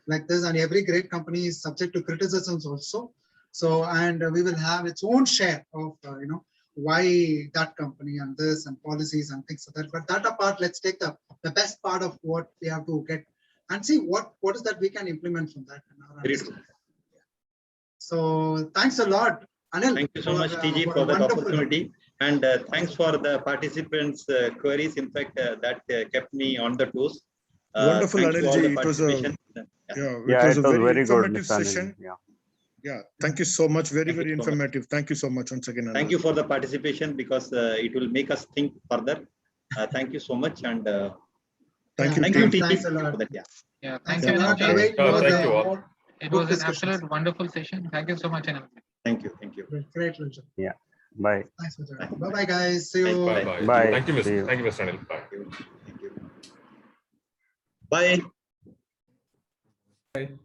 like this, and every great company is subject to criticisms also. So, and we will have its own share of, why that company and this and policies and things like that. But that apart, let's take the best part of what we have to get and see what is that we can implement from that. Very true. So thanks a lot, Anil. Thank you so much, TG, for that opportunity. And thanks for the participants' queries. In fact, that kept me on the toes. Wonderful, Anilji. It was a very informative session. Yeah, thank you so much. Very informative. Thank you so much once again. Thank you for the participation because it will make us think further. Thank you so much, and thank you. Thanks a lot. Yeah, thank you. Thank you all. It was an absolute wonderful session. Thank you so much. Thank you. Great, Richard. Yeah. Bye. Thanks for joining. Bye, guys. See you. Bye. Thank you, Mr. Anil. Bye. Thank you. Bye. Bye.